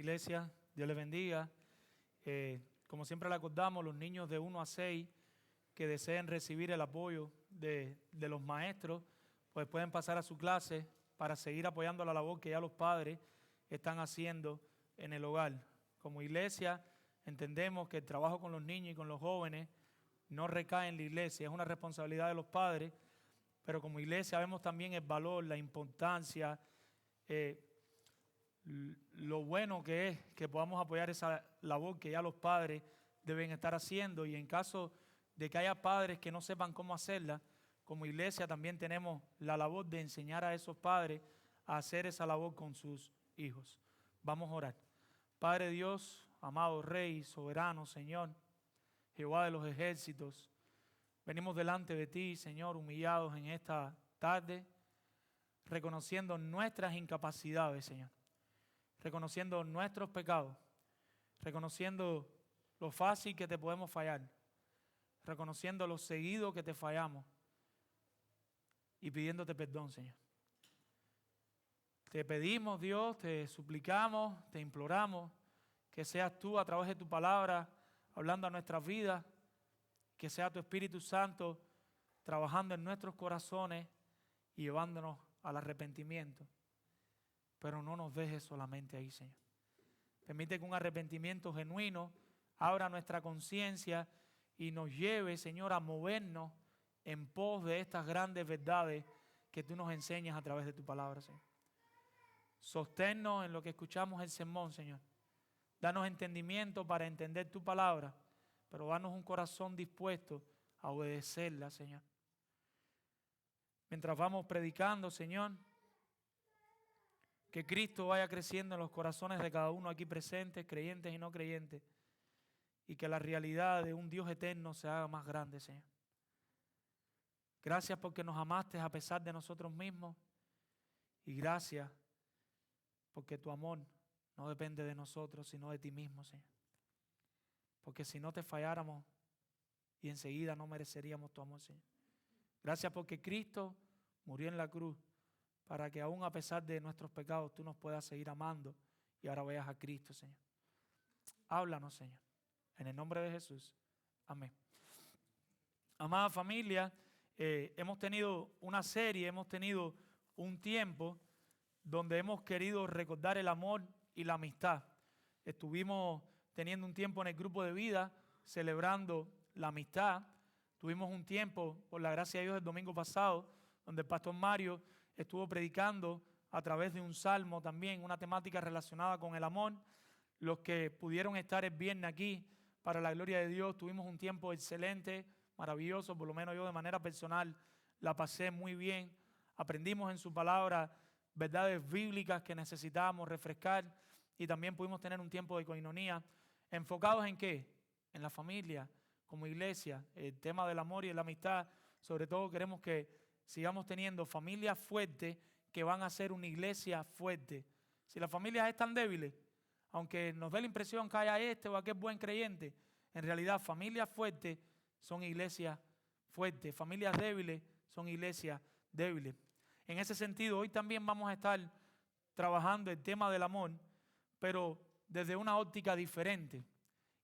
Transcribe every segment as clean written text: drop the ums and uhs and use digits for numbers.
Iglesia, Dios les bendiga. Como siempre le acordamos, los niños de 1 a 6 que deseen recibir el apoyo de los maestros, pues pueden pasar a su clase para seguir apoyando la labor que ya los padres están haciendo en el hogar. Como iglesia, entendemos que el trabajo con los niños y con los jóvenes no recae en la iglesia, es una responsabilidad de los padres, pero como iglesia vemos también el valor, la importancia, lo bueno que es que podamos apoyar esa labor que ya los padres deben estar haciendo, y en caso de que haya padres que no sepan cómo hacerla, como iglesia también tenemos la labor de enseñar a esos padres a hacer esa labor con sus hijos. Vamos a orar. Padre Dios, amado Rey, soberano, Señor, Jehová de los ejércitos, venimos delante de ti, Señor, humillados en esta tarde, reconociendo nuestras incapacidades, Señor, reconociendo nuestros pecados, reconociendo lo fácil que te podemos fallar, reconociendo lo seguido que te fallamos y pidiéndote perdón, Señor. Te pedimos, Dios, te suplicamos, te imploramos que seas tú a través de tu palabra hablando a nuestras vidas, que sea tu Espíritu Santo trabajando en nuestros corazones y llevándonos al arrepentimiento. Pero no nos dejes solamente ahí, Señor. Permite que un arrepentimiento genuino abra nuestra conciencia y nos lleve, Señor, a movernos en pos de estas grandes verdades que tú nos enseñas a través de tu palabra, Señor. Sosténnos en lo que escuchamos el sermón, Señor. Danos entendimiento para entender tu palabra, pero danos un corazón dispuesto a obedecerla, Señor. Mientras vamos predicando, Señor, que Cristo vaya creciendo en los corazones de cada uno aquí presentes, creyentes y no creyentes, y que la realidad de un Dios eterno se haga más grande, Señor. Gracias porque nos amaste a pesar de nosotros mismos, y gracias porque tu amor no depende de nosotros, sino de ti mismo, Señor. Porque si no te falláramos y enseguida no mereceríamos tu amor, Señor. Gracias porque Cristo murió en la cruz para que aún a pesar de nuestros pecados tú nos puedas seguir amando y ahora veas a Cristo, Señor. Háblanos, Señor. En el nombre de Jesús. Amén. Amada familia, hemos tenido una serie, hemos tenido un tiempo donde hemos querido recordar el amor y la amistad. Estuvimos teniendo un tiempo en el grupo de vida celebrando la amistad. Tuvimos un tiempo, por la gracia de Dios, el domingo pasado, donde el pastor Mario estuvo predicando a través de un salmo también, una temática relacionada con el amor. Los que pudieron estar el viernes aquí, para la gloria de Dios, tuvimos un tiempo excelente, maravilloso, por lo menos yo de manera personal la pasé muy bien. Aprendimos en su palabra verdades bíblicas que necesitábamos refrescar, y también pudimos tener un tiempo de coinonía, enfocados ¿en qué? En la familia, como iglesia, el tema del amor y la amistad. Sobre todo queremos que sigamos teniendo familias fuertes que van a ser una iglesia fuerte. Si las familias están débiles, aunque nos dé la impresión que haya este o aquel buen creyente, en realidad familias fuertes son iglesias fuertes, familias débiles son iglesias débiles. En ese sentido, hoy también vamos a estar trabajando el tema del amor, pero desde una óptica diferente,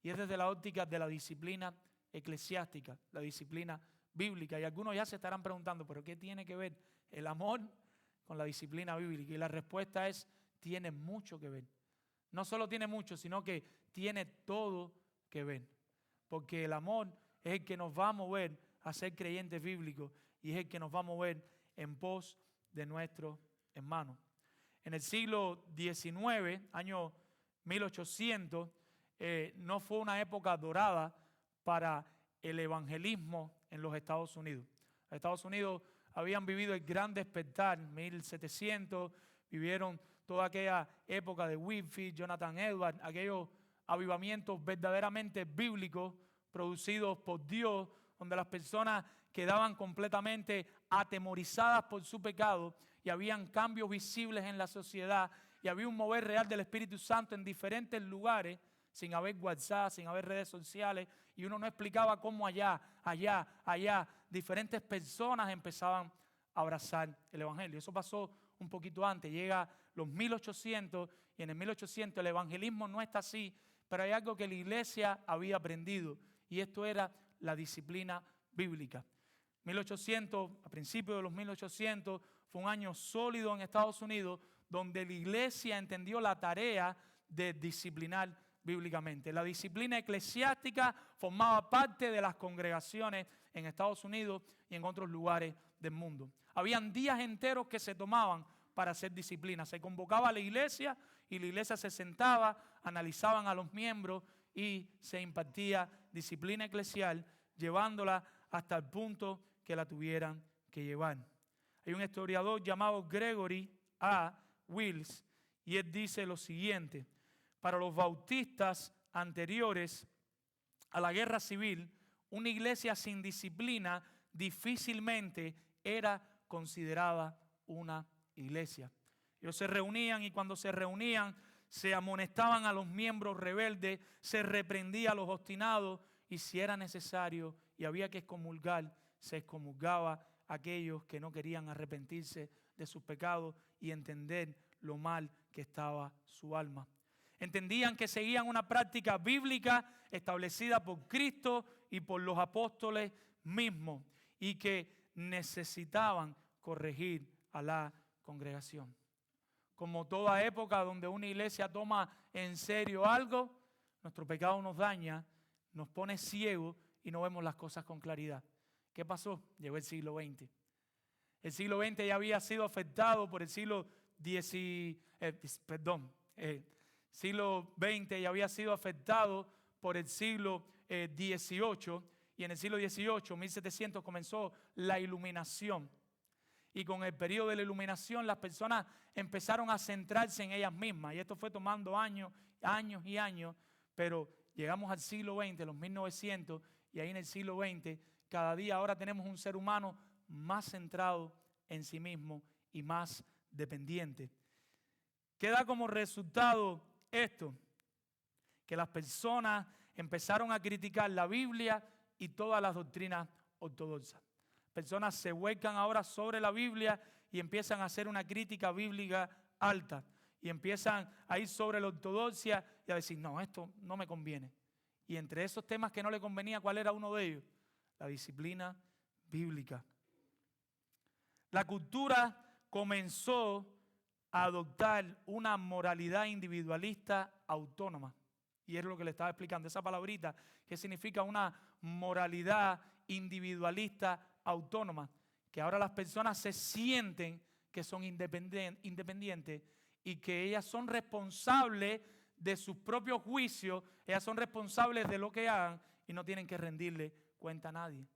y es desde la óptica de la disciplina eclesiástica, la disciplina bíblica. Y algunos ya se estarán preguntando, ¿pero qué tiene que ver el amor con la disciplina bíblica? Y la respuesta es, tiene mucho que ver. No solo tiene mucho, sino que tiene todo que ver. Porque el amor es el que nos va a mover a ser creyentes bíblicos, y es el que nos va a mover en pos de nuestros hermanos. En el siglo XIX, año 1800, no fue una época dorada para el evangelismo en los Estados Unidos. Los Estados Unidos habían vivido el gran despertar, 1700, vivieron toda aquella época de Whitefield, Jonathan Edwards, aquellos avivamientos verdaderamente bíblicos producidos por Dios, donde las personas quedaban completamente atemorizadas por su pecado, y habían cambios visibles en la sociedad, y había un mover real del Espíritu Santo en diferentes lugares, sin haber WhatsApp, sin haber redes sociales, y uno no explicaba cómo allá, diferentes personas empezaban a abrazar el Evangelio. Eso pasó un poquito antes, llega los 1800 y en el 1800 el evangelismo no está así, pero hay algo que la iglesia había aprendido y esto era la disciplina bíblica. 1800, a principios de los 1800, fue un año sólido en Estados Unidos donde la iglesia entendió la tarea de disciplinar bíblicamente. La disciplina eclesiástica formaba parte de las congregaciones en Estados Unidos y en otros lugares del mundo. Habían días enteros que se tomaban para hacer disciplina. Se convocaba a la iglesia y la iglesia se sentaba, analizaban a los miembros y se impartía disciplina eclesial, llevándola hasta el punto que la tuvieran que llevar. Hay un historiador llamado Gregory A. Wills y él dice lo siguiente: para los bautistas anteriores a la guerra civil, una iglesia sin disciplina difícilmente era considerada una iglesia. Ellos se reunían y cuando se reunían se amonestaban a los miembros rebeldes, se reprendía a los obstinados y si era necesario y había que excomulgar, se excomulgaba a aquellos que no querían arrepentirse de sus pecados y entender lo mal que estaba su alma. Entendían que seguían una práctica bíblica establecida por Cristo y por los apóstoles mismos y que necesitaban corregir a la congregación. Como toda época donde una iglesia toma en serio algo, nuestro pecado nos daña, nos pone ciegos y no vemos las cosas con claridad. ¿Qué pasó? Llegó el siglo XX. El siglo XX ya había sido afectado por el siglo siglo XX ya había sido afectado por el siglo XVIII y en el siglo XVIII, 1700, comenzó la iluminación. Y con el periodo de la iluminación las personas empezaron a centrarse en ellas mismas. Y esto fue tomando años, pero llegamos al siglo XX, los 1900, y ahí en el siglo XX, cada día ahora tenemos un ser humano más centrado en sí mismo y más dependiente. ¿Qué da como resultado esto? Que las personas empezaron a criticar la Biblia y todas las doctrinas ortodoxas. Personas se vuelcan ahora sobre la Biblia y empiezan a hacer una crítica bíblica alta. Y empiezan a ir sobre la ortodoxia y a decir, no, esto no me conviene. Y entre esos temas que no le convenía, ¿cuál era uno de ellos? La disciplina bíblica. La cultura comenzó a adoptar una moralidad individualista autónoma. Y es lo que le estaba explicando, esa palabrita, que significa una moralidad individualista autónoma, que ahora las personas se sienten que son independientes y que ellas son responsables de sus propios juicios, ellas son responsables de lo que hagan y no tienen que rendirle cuenta a nadie.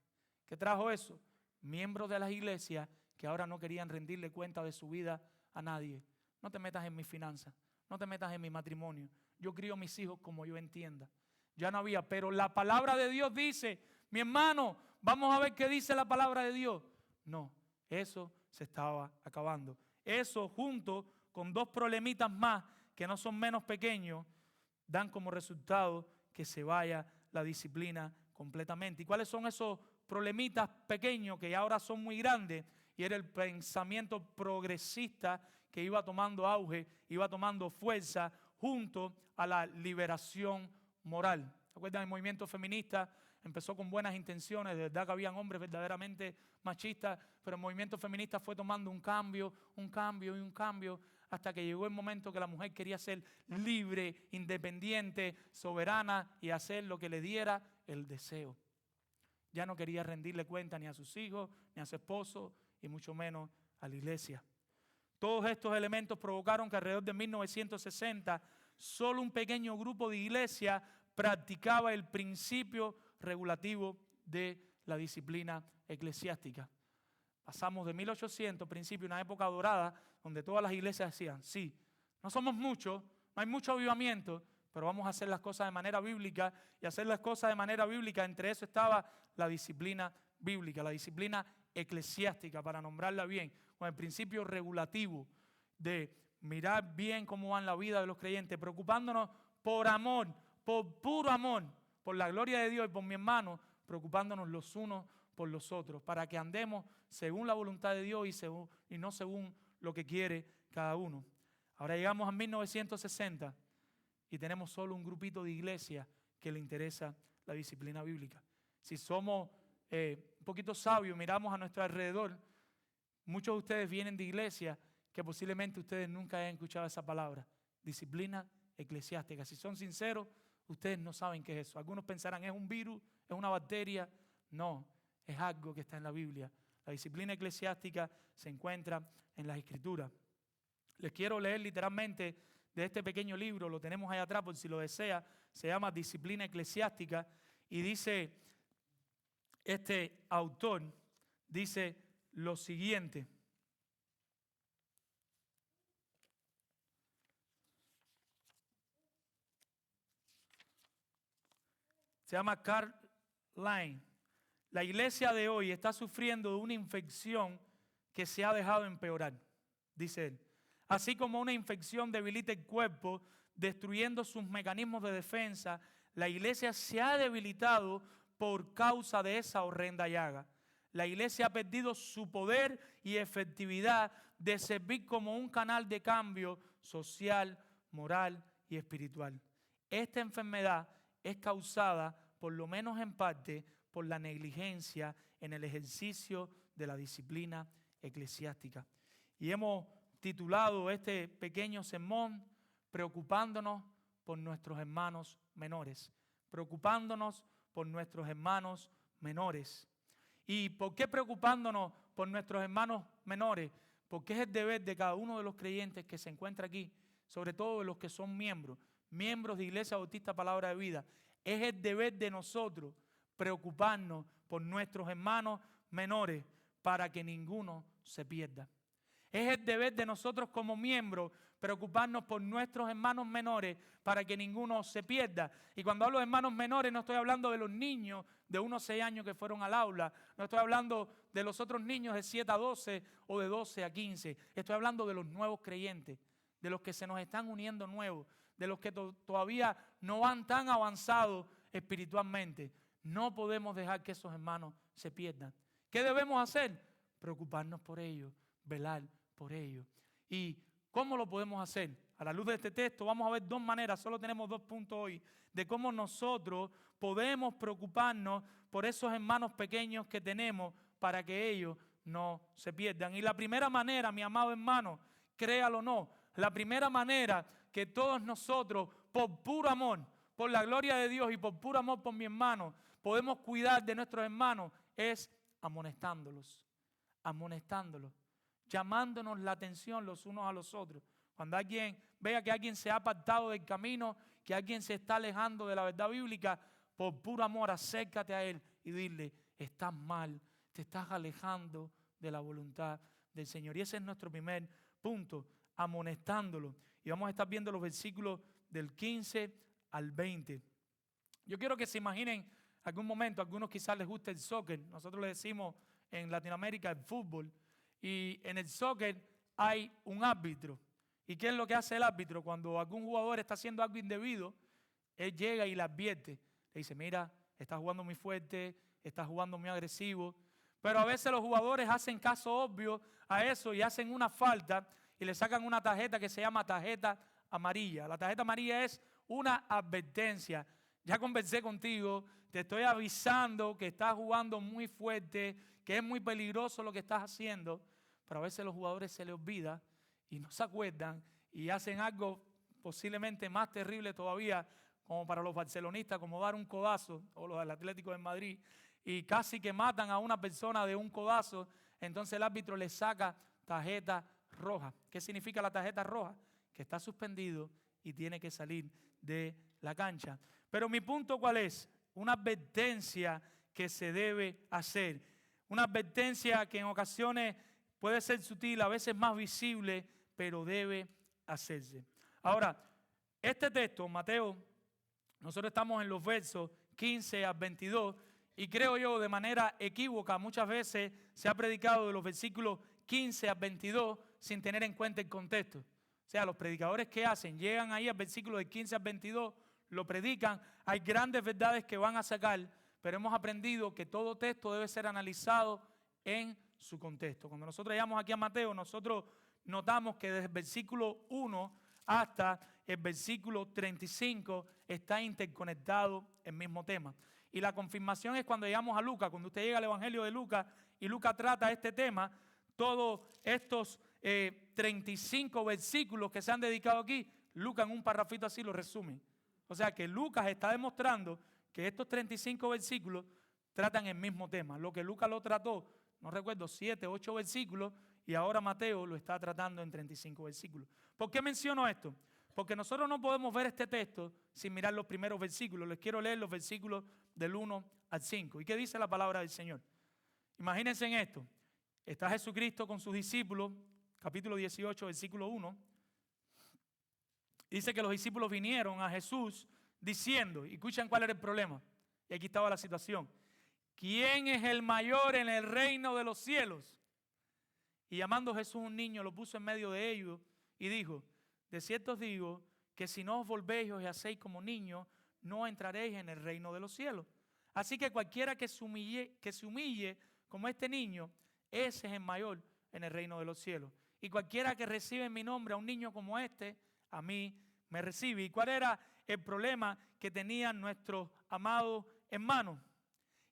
¿Qué trajo eso? Miembros de las iglesias que ahora no querían rendirle cuenta de su vida a nadie. No te metas en mis finanzas, no te metas en mi matrimonio. Yo crío a mis hijos como yo entienda. Ya no había, pero la palabra de Dios dice, mi hermano, vamos a ver qué dice la palabra de Dios. No, eso se estaba acabando. Eso junto con dos problemitas más que no son menos pequeños, dan como resultado que se vaya la disciplina completamente. ¿Y cuáles son esos problemitas pequeños que ahora son muy grandes? Y era el pensamiento progresista que iba tomando auge, iba tomando fuerza junto a la liberación moral. ¿Se acuerdan? El movimiento feminista empezó con buenas intenciones, de verdad que habían hombres verdaderamente machistas, pero el movimiento feminista fue tomando un cambio, hasta que llegó el momento que la mujer quería ser libre, independiente, soberana y hacer lo que le diera el deseo. Ya no quería rendirle cuenta ni a sus hijos, ni a su esposo, y mucho menos a la iglesia. Todos estos elementos provocaron que alrededor de 1960 solo un pequeño grupo de iglesias practicaba el principio regulativo de la disciplina eclesiástica. Pasamos de 1800, principio, una época dorada, donde todas las iglesias decían, sí, no somos muchos, no hay mucho avivamiento, pero vamos a hacer las cosas de manera bíblica, y hacer las cosas de manera bíblica, entre eso estaba la disciplina bíblica, la disciplina eclesiástica, para nombrarla bien, con el principio regulativo de mirar bien cómo va la vida de los creyentes, preocupándonos por amor, por puro amor, por la gloria de Dios y por mi hermano, preocupándonos los unos por los otros, para que andemos según la voluntad de Dios y no según lo que quiere cada uno. Ahora llegamos a 1960 y tenemos solo un grupito de iglesia que le interesa la disciplina bíblica. Si somos un poquito sabios, miramos a nuestro alrededor, muchos de ustedes vienen de iglesias que posiblemente ustedes nunca hayan escuchado esa palabra, disciplina eclesiástica. Si son sinceros, ustedes no saben qué es eso. Algunos pensarán, es un virus, es una bacteria. No, es algo que está en la Biblia. La disciplina eclesiástica se encuentra en las Escrituras. Les quiero leer literalmente de este pequeño libro, lo tenemos ahí atrás por si lo desea, se llama Disciplina Eclesiástica y dice, este autor dice lo siguiente. Se llama Karl Line. La iglesia de hoy está sufriendo de una infección que se ha dejado empeorar, dice él. Así como una infección debilita el cuerpo, destruyendo sus mecanismos de defensa, la iglesia se ha debilitado por causa de esa horrenda llaga. La iglesia ha perdido su poder y efectividad de servir como un canal de cambio social, moral y espiritual. Esta enfermedad es causada, por lo menos en parte, por la negligencia en el ejercicio de la disciplina eclesiástica. Y hemos titulado este pequeño sermón preocupándonos por nuestros hermanos menores. Preocupándonos por nuestros hermanos menores. ¿Y por qué preocupándonos por nuestros hermanos menores? Porque es el deber de cada uno de los creyentes que se encuentra aquí, sobre todo de los que son miembros de Iglesia Bautista Palabra de Vida. Es el deber de nosotros preocuparnos por nuestros hermanos menores para que ninguno se pierda. Es el deber de nosotros como miembros preocuparnos por nuestros hermanos menores para que ninguno se pierda. Y cuando hablo de hermanos menores no estoy hablando de los niños de unos 6 años que fueron al aula, no estoy hablando de los otros niños de 7 a 12 o de 12 a 15, estoy hablando de los nuevos creyentes, de los que se nos están uniendo nuevos, de los que todavía no van tan avanzados espiritualmente. No podemos dejar que esos hermanos se pierdan. ¿Qué debemos hacer? Preocuparnos por ellos, velar por ellos. ¿Y cómo lo podemos hacer? A la luz de este texto vamos a ver 2 maneras, solo tenemos 2 puntos hoy, de cómo nosotros podemos preocuparnos por esos hermanos pequeños que tenemos para que ellos no se pierdan. Y la primera manera, mi amado hermano, créalo o no, la primera manera que todos nosotros, por puro amor, por la gloria de Dios y por puro amor por mi hermano, podemos cuidar de nuestros hermanos es amonestándolos, llamándonos la atención los unos a los otros. Cuando alguien vea que alguien se ha apartado del camino, que alguien se está alejando de la verdad bíblica, por puro amor acércate a él y dile, estás mal, te estás alejando de la voluntad del Señor. Y ese es nuestro primer punto, amonestándolo. Y vamos a estar viendo los versículos del 15 al 20. Yo quiero que se imaginen algún momento, a algunos quizás les gusta el soccer, nosotros le decimos en Latinoamérica el fútbol, y en el soccer hay un árbitro. ¿Y qué es lo que hace el árbitro? Cuando algún jugador está haciendo algo indebido, él llega y le advierte, le dice, mira, estás jugando muy fuerte, estás jugando muy agresivo. Pero a veces los jugadores hacen caso obvio a eso y hacen una falta y le sacan una tarjeta que se llama tarjeta amarilla. La tarjeta amarilla es una advertencia. Ya conversé contigo, te estoy avisando que estás jugando muy fuerte, que es muy peligroso lo que estás haciendo. Pero a veces los jugadores se les olvida y no se acuerdan y hacen algo posiblemente más terrible todavía, como para los barcelonistas, como dar un codazo, o los del Atlético de Madrid, y casi que matan a una persona de un codazo. Entonces el árbitro le saca tarjeta roja. ¿Qué significa la tarjeta roja? Que está suspendido y tiene que salir de la cancha. Pero mi punto, ¿cuál es? Una advertencia que se debe hacer. Una advertencia que en ocasiones puede ser sutil, a veces más visible, pero debe hacerse. Ahora, este texto, Mateo, nosotros estamos en los versos 15 a 22 y creo yo de manera equívoca muchas veces se ha predicado de los versículos 15 a 22 sin tener en cuenta el contexto. O sea, los predicadores que hacen, llegan ahí al versículo de 15 a 22, lo predican, hay grandes verdades que van a sacar, pero hemos aprendido que todo texto debe ser analizado en su contexto. Cuando nosotros llegamos aquí a Mateo, nosotros notamos que desde el versículo 1 hasta el versículo 35 está interconectado el mismo tema. Y la confirmación es cuando llegamos a Lucas. Cuando usted llega al Evangelio de Lucas y Lucas trata este tema, todos estos 35 versículos que se han dedicado aquí, Lucas en un parrafito así lo resume. O sea que Lucas está demostrando que estos 35 versículos tratan el mismo tema. Lo que Lucas lo trató, no recuerdo, 7, 8 versículos, y ahora Mateo lo está tratando en 35 versículos. ¿Por qué menciono esto? Porque nosotros no podemos ver este texto sin mirar los primeros versículos. Les quiero leer los versículos del 1 al 5. ¿Y qué dice la palabra del Señor? Imagínense en esto. Está Jesucristo con sus discípulos, capítulo 18, versículo 1. Dice que los discípulos vinieron a Jesús diciendo, y escuchan cuál era el problema. Y aquí estaba la situación. ¿Quién es el mayor en el reino de los cielos? Y llamando Jesús un niño, lo puso en medio de ellos y dijo, de cierto os digo que si no os volvéis y os hacéis como niños, no entraréis en el reino de los cielos. Así que cualquiera que se humille como este niño, ese es el mayor en el reino de los cielos. Y cualquiera que recibe en mi nombre a un niño como este, a mí me recibe. ¿Y cuál era el problema que tenían nuestros amados hermanos?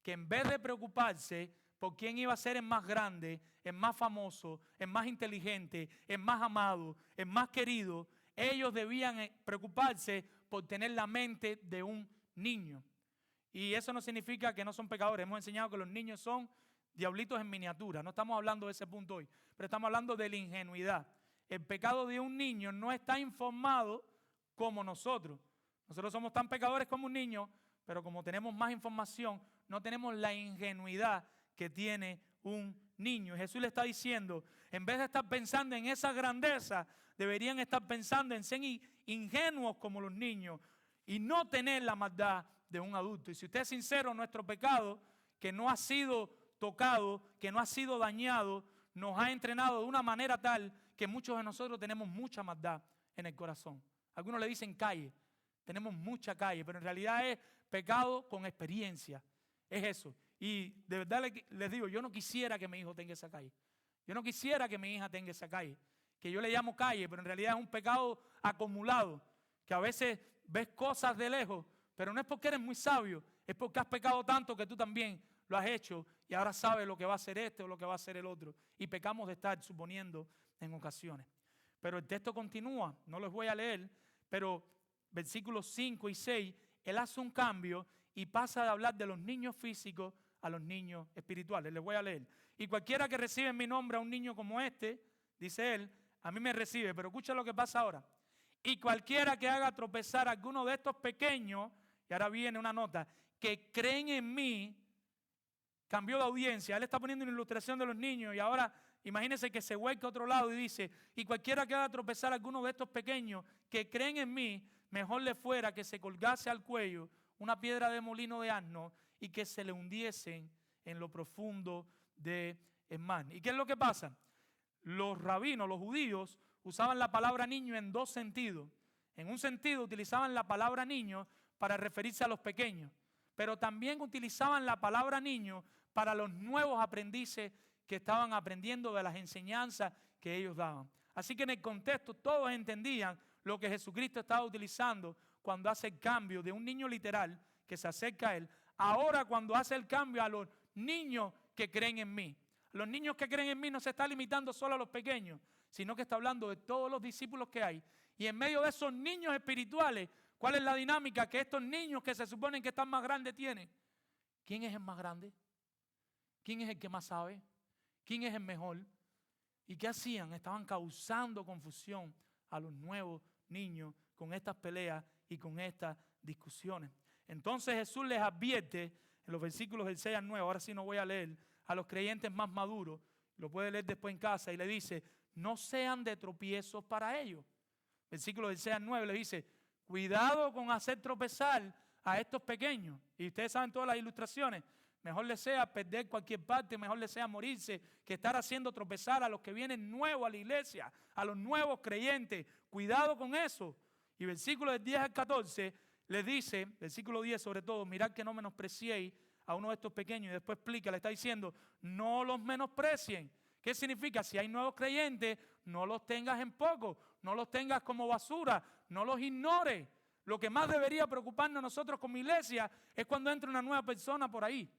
Que en vez de preocuparse por quién iba a ser el más grande, el más famoso, el más inteligente, el más amado, el más querido, ellos debían preocuparse por tener la mente de un niño. Y eso no significa que no son pecadores. Hemos enseñado que los niños son diablitos en miniatura. No estamos hablando de ese punto hoy, pero estamos hablando de la ingenuidad. El pecado de un niño no está informado como nosotros. Nosotros somos tan pecadores como un niño, pero como tenemos más información, no tenemos la ingenuidad que tiene un niño. Jesús le está diciendo, en vez de estar pensando en esa grandeza, deberían estar pensando en ser ingenuos como los niños y no tener la maldad de un adulto. Y si usted es sincero, nuestro pecado, que no ha sido tocado, que no ha sido dañado, nos ha entrenado de una manera tal que muchos de nosotros tenemos mucha maldad en el corazón. Algunos le dicen calle, tenemos mucha calle, pero en realidad es pecado con experiencia, es eso. Y de verdad les digo, yo no quisiera que mi hijo tenga esa calle, yo no quisiera que mi hija tenga esa calle, que yo le llamo calle, pero en realidad es un pecado acumulado, que a veces ves cosas de lejos, pero no es porque eres muy sabio, es porque has pecado tanto que tú también lo has hecho y ahora sabes lo que va a hacer este o lo que va a hacer el otro. Y pecamos de estar suponiendo en ocasiones. Pero el texto continúa, no los voy a leer, pero versículos 5 y 6, él hace un cambio y pasa de hablar de los niños físicos a los niños espirituales. Les voy a leer. Y cualquiera que recibe en mi nombre a un niño como este, dice él, a mí me recibe. Pero escucha lo que pasa ahora. Y cualquiera que haga tropezar a alguno de estos pequeños, y ahora viene una nota, que creen en mí, cambió de audiencia. Él está poniendo una ilustración de los niños y ahora imagínense que se vuelca a otro lado y dice, y cualquiera que haga tropezar a alguno de estos pequeños que creen en mí, mejor le fuera que se colgase al cuello una piedra de molino de asno y que se le hundiesen en lo profundo del mar. ¿Y qué es lo que pasa? Los rabinos, los judíos, usaban la palabra niño en dos sentidos. En un sentido utilizaban la palabra niño para referirse a los pequeños, pero también utilizaban la palabra niño para los nuevos aprendices que estaban aprendiendo de las enseñanzas que ellos daban. Así que en el contexto todos entendían lo que Jesucristo estaba utilizando cuando hace el cambio de un niño literal que se acerca a él, ahora cuando hace el cambio a los niños que creen en mí. Los niños que creen en mí no se está limitando solo a los pequeños, sino que está hablando de todos los discípulos que hay. Y en medio de esos niños espirituales, ¿cuál es la dinámica que estos niños que se suponen que están más grandes tienen? ¿Quién es el más grande? ¿Quién es el que más sabe? ¿Quién es el mejor? ¿Y qué hacían? Estaban causando confusión a los nuevos niños con estas peleas y con estas discusiones. Entonces Jesús les advierte en los versículos del 6 al 9, ahora sí no voy a leer, a los creyentes más maduros, lo puede leer después en casa, y le dice, no sean de tropiezos para ellos. Versículos del 6 al 9 le dice, cuidado con hacer tropezar a estos pequeños. Y ustedes saben todas las ilustraciones. Mejor les sea perder cualquier parte, mejor les sea morirse, que estar haciendo tropezar a los que vienen nuevos a la iglesia, a los nuevos creyentes. Cuidado con eso. Y versículo del 10 al 14 les dice, versículo 10 sobre todo, mirad que no menospreciéis a uno de estos pequeños. Y después explica, le está diciendo, no los menosprecien. ¿Qué significa? Si hay nuevos creyentes, no los tengas en poco, no los tengas como basura, no los ignores. Lo que más debería preocuparnos a nosotros como iglesia es cuando entra una nueva persona por ahí.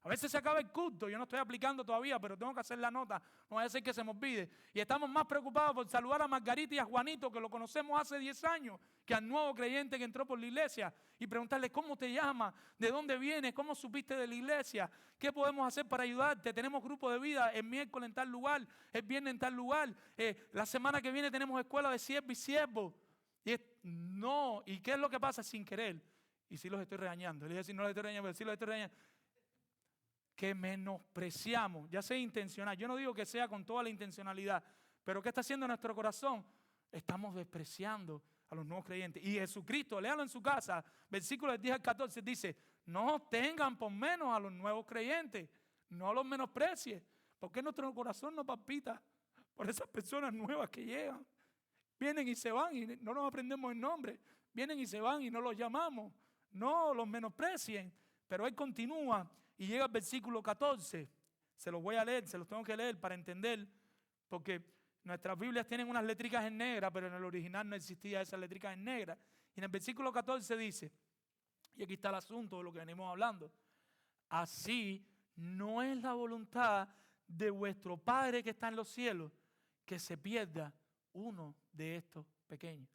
A veces se acaba el culto, yo no estoy aplicando todavía, pero tengo que hacer la nota, no vaya a ser que se me olvide. Y estamos más preocupados por saludar a Margarita y a Juanito, que lo conocemos hace 10 años, que al nuevo creyente que entró por la iglesia, y preguntarle cómo te llamas, de dónde vienes, cómo supiste de la iglesia, qué podemos hacer para ayudarte. Tenemos grupo de vida el miércoles en tal lugar, el viernes en tal lugar, la semana que viene tenemos escuela de siervo y siervo. No, ¿y qué es lo que pasa? Sin querer, y sí los estoy regañando, les decir no los estoy regañando, pero sí los estoy regañando, que menospreciamos, ya sea intencional. Yo no digo que sea con toda la intencionalidad, pero ¿qué está haciendo nuestro corazón? Estamos despreciando a los nuevos creyentes. Y Jesucristo, léalo en su casa, versículos 10 al 14, dice, no tengan por menos a los nuevos creyentes, no los menosprecie, porque nuestro corazón no palpita por esas personas nuevas que llegan. Vienen y se van y no nos aprendemos el nombre, vienen y se van y no los llamamos, no los menosprecien. Pero él continúa y llega al versículo 14, se los voy a leer, se los tengo que leer para entender, porque nuestras Biblias tienen unas letricas en negra, pero en el original no existía esas letricas en negra. Y en el versículo 14 dice, y aquí está el asunto de lo que venimos hablando, así no es la voluntad de vuestro Padre que está en los cielos, que se pierda uno de estos pequeños.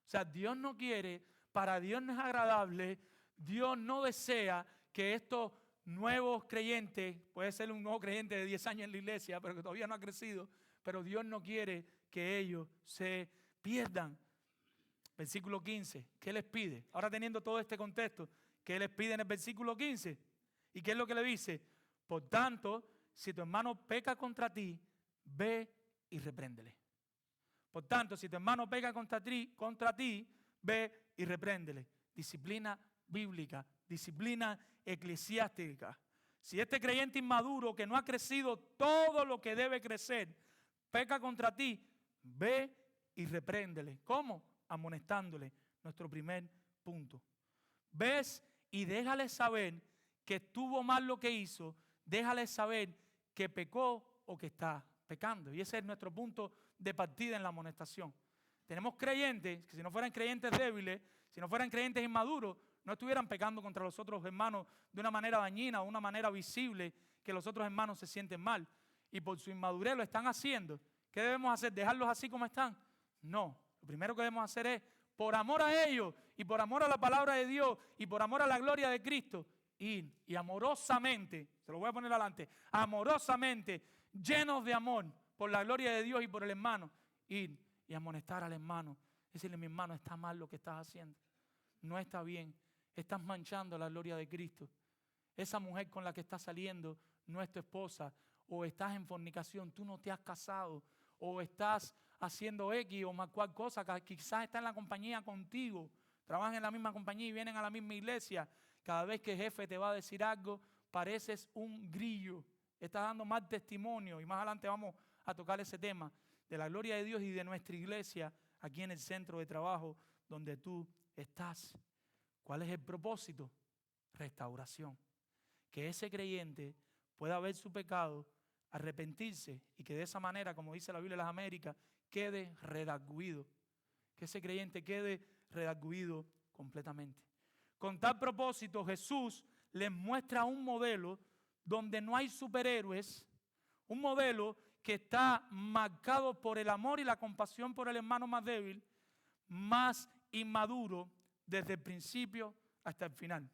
O sea, Dios no quiere, para Dios no es agradable, Dios no desea que estos nuevos creyentes, puede ser un nuevo creyente de 10 años en la iglesia, pero que todavía no ha crecido, pero Dios no quiere que ellos se pierdan. Versículo 15, ¿qué les pide? Ahora teniendo todo este contexto, ¿qué les pide en el versículo 15? ¿Y qué es lo que le dice? Por tanto, si tu hermano peca contra ti, ve y repréndele. Por tanto, si tu hermano peca contra ti, ve y repréndele. Disciplina bíblica, disciplina eclesiástica. Si este creyente inmaduro que no ha crecido todo lo que debe crecer, peca contra ti, ve y repréndele. ¿Cómo? Amonestándole. Nuestro primer punto. Ves y déjale saber que estuvo mal lo que hizo, déjale saber que pecó o que está pecando. Y ese es nuestro punto de partida en la amonestación. Tenemos creyentes que si no fueran creyentes débiles, si no fueran creyentes inmaduros, no estuvieran pecando contra los otros hermanos de una manera dañina o una manera visible que los otros hermanos se sienten mal. Y por su inmadurez lo están haciendo. ¿Qué debemos hacer? ¿Dejarlos así como están? No. Lo primero que debemos hacer es, por amor a ellos y por amor a la palabra de Dios y por amor a la gloria de Cristo, ir y amorosamente, se lo voy a poner adelante, amorosamente, llenos de amor por la gloria de Dios y por el hermano, ir y amonestar al hermano. Decirle, mi hermano, está mal lo que estás haciendo. No está bien. Estás manchando la gloria de Cristo. Esa mujer con la que estás saliendo no es tu esposa. O estás en fornicación, tú no te has casado. O estás haciendo X o más cual cosa, que quizás está en la compañía contigo. Trabajan en la misma compañía y vienen a la misma iglesia. Cada vez que el jefe te va a decir algo, pareces un grillo. Estás dando mal testimonio. Y más adelante vamos a tocar ese tema de la gloria de Dios y de nuestra iglesia aquí en el centro de trabajo donde tú estás. ¿Cuál es el propósito? Restauración. Que ese creyente pueda ver su pecado, arrepentirse y que de esa manera, como dice la Biblia de las Américas, quede redarguido. Que ese creyente quede redarguido completamente. Con tal propósito, Jesús les muestra un modelo donde no hay superhéroes, un modelo que está marcado por el amor y la compasión por el hermano más débil, más inmaduro, desde el principio hasta el final.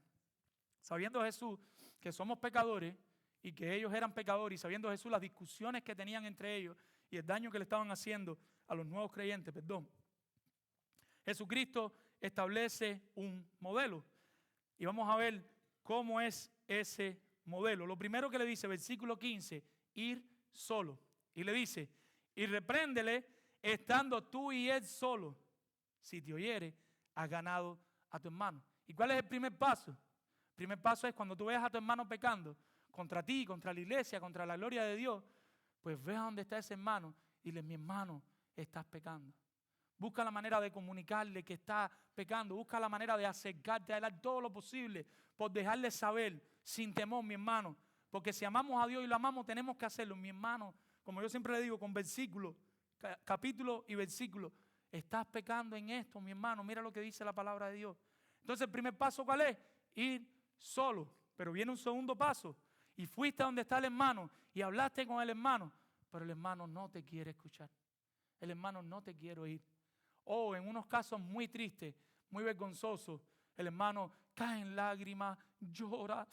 Sabiendo Jesús que somos pecadores y que ellos eran pecadores, y sabiendo Jesús las discusiones que tenían entre ellos y el daño que le estaban haciendo a los nuevos creyentes, Jesucristo establece un modelo. Y vamos a ver cómo es ese modelo. Lo primero que le dice, versículo 15, ir solo. Y le dice, y repréndele estando tú y él solo. Si te oyere, has ganado a tu hermano. ¿Y cuál es el primer paso? El primer paso es cuando tú veas a tu hermano pecando contra ti, contra la iglesia, contra la gloria de Dios, pues ve a dónde está ese hermano y dile, mi hermano, estás pecando. Busca la manera de comunicarle que está pecando. Busca la manera de acercarte a él todo lo posible por dejarle saber sin temor, mi hermano. Porque si amamos a Dios y lo amamos, tenemos que hacerlo. Mi hermano, como yo siempre le digo, con versículos capítulo y versículo. Estás pecando en esto, mi hermano. Mira lo que dice la palabra de Dios. Entonces el primer paso, ¿cuál es? Ir solo. Pero viene un segundo paso. Y fuiste a donde está el hermano y hablaste con el hermano, pero el hermano no te quiere escuchar. El hermano no te quiere oír. O en unos casos muy tristes, muy vergonzosos, el hermano cae en lágrimas, llora,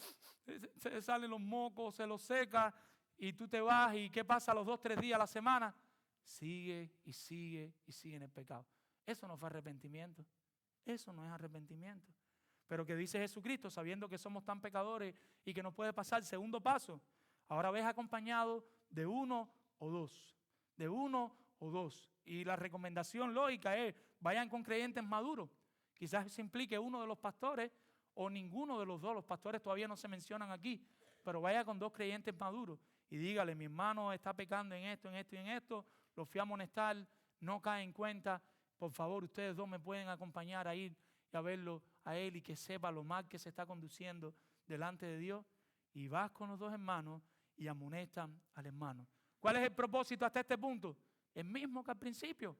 se le salen los mocos, se los seca y tú te vas y ¿qué pasa a los 2, 3 días a la semana? Sigue y sigue y sigue en el pecado. Eso no fue arrepentimiento. Eso no es arrepentimiento. Pero que dice Jesucristo, sabiendo que somos tan pecadores y que nos puede pasar, segundo paso, ahora ves acompañado de uno o dos. De uno o dos. Y la recomendación lógica es, vayan con creyentes maduros. Quizás se implique uno de los pastores o ninguno de los dos. Los pastores todavía no se mencionan aquí. Pero vaya con 2 creyentes maduros y dígale, mi hermano está pecando en esto, en esto y en esto. Lo fui a amonestar, no cae en cuenta. Por favor, ustedes 2 me pueden acompañar a ir y a verlo a él y que sepa lo mal que se está conduciendo delante de Dios. Y vas con los 2 hermanos y amonestan al hermano. ¿Cuál es el propósito hasta este punto? El mismo que al principio.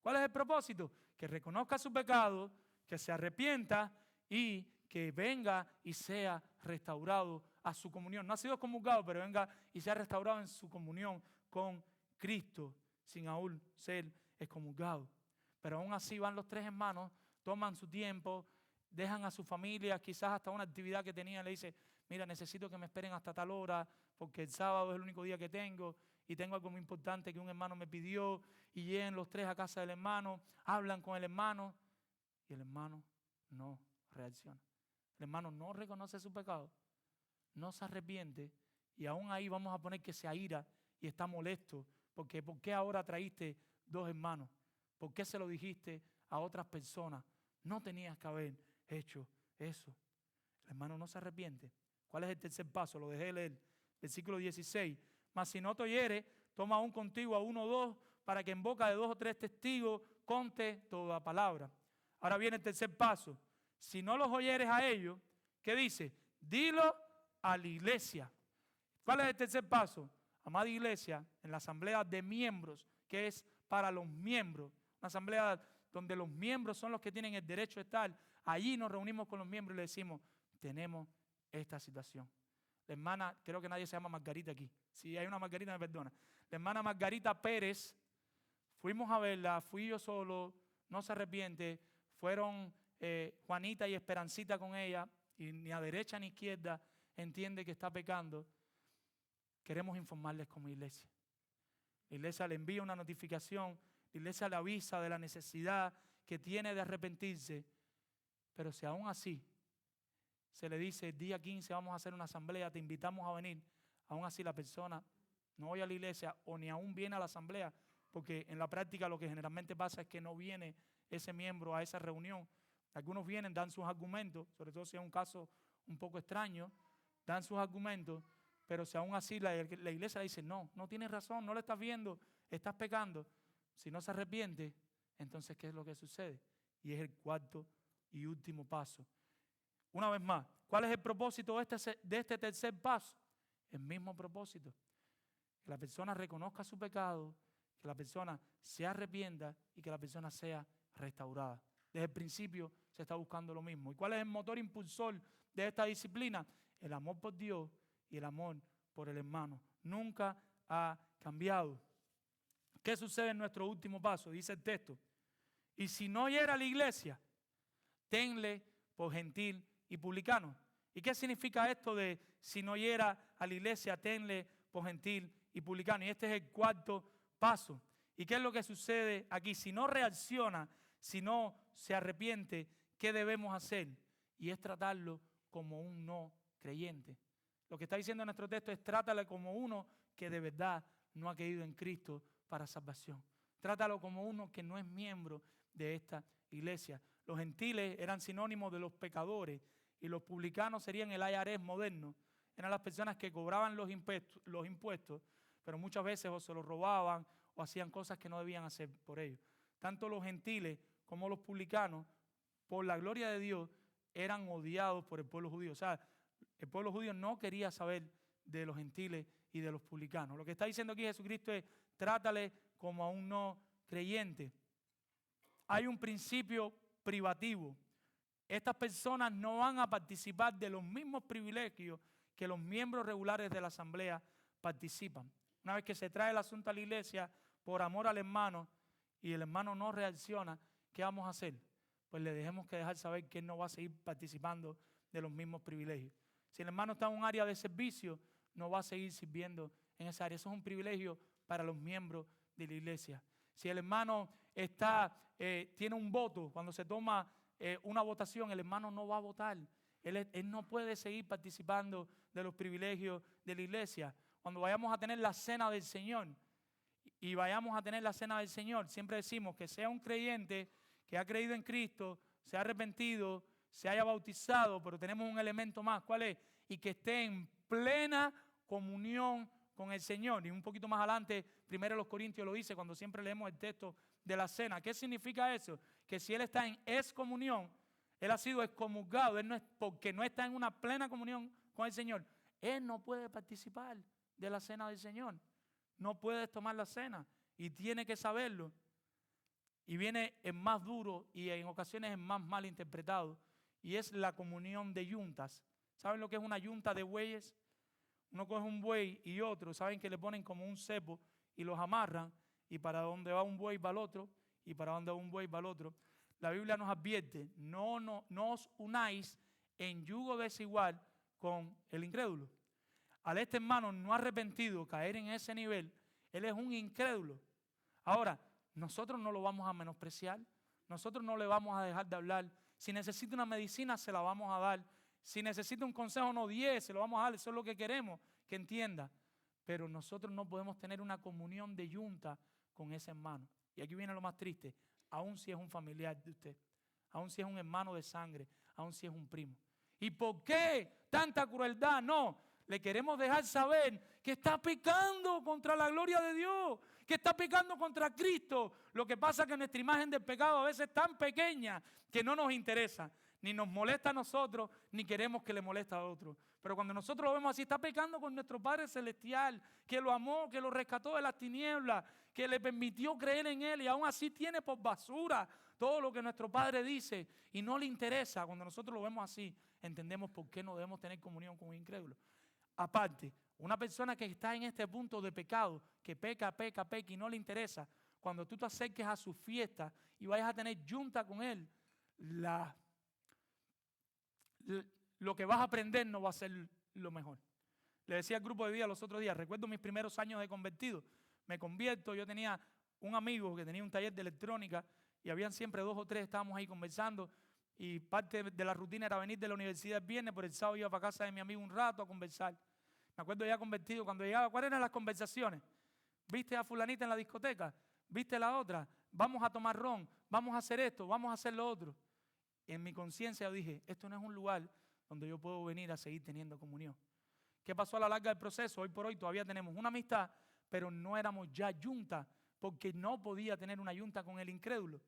¿Cuál es el propósito? Que reconozca su pecado, que se arrepienta y que venga y sea restaurado a su comunión. No ha sido comulgado, pero venga y sea restaurado en su comunión con Cristo, sin aún ser excomulgado. Pero aún así van los 3 hermanos, toman su tiempo, dejan a su familia, quizás hasta una actividad que tenían, le dice, mira, necesito que me esperen hasta tal hora, porque el sábado es el único día que tengo, y tengo algo muy importante que un hermano me pidió, y llegan los 3 a casa del hermano, hablan con el hermano, y el hermano no reacciona. El hermano no reconoce su pecado, no se arrepiente, y aún ahí vamos a poner que se aira y está molesto, porque ¿por qué ahora traíste 2 hermanos? ¿Por qué se lo dijiste a otras personas? No tenías que haber hecho eso. El hermano no se arrepiente. ¿Cuál es el tercer paso? Lo dejé leer. Versículo 16. Mas si no te oyere, toma aún contigo a 1 o 2, para que en boca de 2 o 3 testigos conte toda palabra. Ahora viene el tercer paso. Si no los oyeres a ellos, ¿qué dice? Dilo a la iglesia. ¿Cuál es el tercer paso? Amada iglesia, en la asamblea de miembros, que es para los miembros, una asamblea donde los miembros son los que tienen el derecho de estar, allí nos reunimos con los miembros y le decimos, tenemos esta situación. La hermana, creo que nadie se llama Margarita aquí, si hay una Margarita me perdona, la hermana Margarita Pérez, fuimos a verla, fui yo solo, no se arrepiente, fueron Juanita y Esperancita con ella, y ni a derecha ni a izquierda entiende que está pecando. Queremos informarles como iglesia. La iglesia le envía una notificación, la iglesia le avisa de la necesidad que tiene de arrepentirse, pero si aún así se le dice el día 15 vamos a hacer una asamblea, te invitamos a venir, aún así la persona no oye a la iglesia o ni aún viene a la asamblea, porque en la práctica lo que generalmente pasa es que no viene ese miembro a esa reunión. Algunos vienen, dan sus argumentos, sobre todo si es un caso un poco extraño, dan sus argumentos, pero si aún así la iglesia dice, no tienes razón, no lo estás viendo, estás pecando. Si no se arrepiente, entonces ¿qué es lo que sucede? Y es el cuarto y último paso. Una vez más, ¿cuál es el propósito de este tercer paso? El mismo propósito. Que la persona reconozca su pecado, que la persona se arrepienta y que la persona sea restaurada. Desde el principio se está buscando lo mismo. ¿Y cuál es el motor impulsor de esta disciplina? El amor por Dios y el amor por el hermano. Nunca ha cambiado. ¿Qué sucede en nuestro último paso? Dice el texto. Y si no oyera a la iglesia, tenle por gentil y publicano. ¿Y qué significa esto de si no oyera a la iglesia, tenle por gentil y publicano? Y este es el cuarto paso. ¿Y qué es lo que sucede aquí? Si no reacciona, si no se arrepiente, ¿qué debemos hacer? Y es tratarlo como un no creyente. Lo que está diciendo nuestro texto es trátalo como uno que de verdad no ha creído en Cristo para salvación. Trátalo como uno que no es miembro de esta iglesia. Los gentiles eran sinónimos de los pecadores y los publicanos serían el IRS moderno. Eran las personas que cobraban los impuestos, pero muchas veces o se los robaban o hacían cosas que no debían hacer por ellos. Tanto los gentiles como los publicanos, por la gloria de Dios, eran odiados por el pueblo judío. O sea, el pueblo judío no quería saber de los gentiles y de los publicanos. Lo que está diciendo aquí Jesucristo es, trátale como a un no creyente. Hay un principio privativo. Estas personas no van a participar de los mismos privilegios que los miembros regulares de la asamblea participan. Una vez que se trae el asunto a la iglesia por amor al hermano y el hermano no reacciona, ¿qué vamos a hacer? Pues le dejemos que dejar saber que él no va a seguir participando de los mismos privilegios. Si el hermano está en un área de servicio, no va a seguir sirviendo en esa área. Eso es un privilegio para los miembros de la iglesia. Si el hermano tiene un voto, cuando se toma una votación, el hermano no va a votar. Él no puede seguir participando de los privilegios de la iglesia. Cuando vayamos a tener la cena del Señor, y vayamos a tener la cena del Señor, siempre decimos que sea un creyente que ha creído en Cristo, se ha arrepentido, se haya bautizado, pero tenemos un elemento más. ¿Cuál es? Y que esté en plena comunión con el Señor. Y un poquito más adelante, 1 Corintios lo dice cuando siempre leemos el texto de la cena. ¿Qué significa eso? Que si él está en excomunión, él ha sido excomulgado, él no es, porque no está en una plena comunión con el Señor, él no puede participar de la cena del Señor. No puedes tomar la cena y tiene que saberlo. Y viene en más duro y en ocasiones en más mal interpretado, y es la comunión de yuntas. ¿Saben lo que es una yunta de bueyes? Uno coge un buey y otro, saben que le ponen como un cepo y los amarran, y para donde va un buey va el otro, y para donde va un buey va el otro. La Biblia nos advierte, no os unáis en yugo desigual con el incrédulo. Al este hermano no arrepentido caer en ese nivel, él es un incrédulo. Ahora, nosotros no lo vamos a menospreciar, nosotros no le vamos a dejar de hablar. Si necesita una medicina, se la vamos a dar. Si necesita un consejo, no 10, se lo vamos a dar. Eso es lo que queremos que entienda. Pero nosotros no podemos tener una comunión de yunta con ese hermano. Y aquí viene lo más triste, aun si es un familiar de usted, aun si es un hermano de sangre, aun si es un primo. ¿Y por qué tanta crueldad? No, le queremos dejar saber que está pecando contra la gloria de Dios, que está pecando contra Cristo. Lo que pasa es que nuestra imagen del pecado a veces es tan pequeña que no nos interesa, ni nos molesta a nosotros, ni queremos que le moleste a otros. Pero cuando nosotros lo vemos así, está pecando con nuestro Padre Celestial, que lo amó, que lo rescató de las tinieblas, que le permitió creer en Él, y aún así tiene por basura todo lo que nuestro Padre dice y no le interesa. Cuando nosotros lo vemos así, entendemos por qué no debemos tener comunión con un incrédulo. Aparte, una persona que está en este punto de pecado, que peca y no le interesa, cuando tú te acerques a su fiesta y vayas a tener yunta con él, lo que vas a aprender no va a ser lo mejor. Le decía al grupo de vida los otros días, recuerdo mis primeros años de convertido, me convierto, yo tenía un amigo que tenía un taller de electrónica y habían siempre 2 o 3, estábamos ahí conversando, y parte de la rutina era venir de la universidad el viernes, por el sábado iba para casa de mi amigo un rato a conversar. Me acuerdo ya convertido, cuando llegaba, ¿cuáles eran las conversaciones? ¿Viste a fulanita en la discoteca? ¿Viste la otra? Vamos a tomar ron, vamos a hacer esto, vamos a hacer lo otro. En mi conciencia dije, esto no es un lugar donde yo puedo venir a seguir teniendo comunión. ¿Qué pasó a la larga del proceso? Hoy por hoy todavía tenemos una amistad, pero no éramos ya yunta, porque no podía tener una yunta con el incrédulo.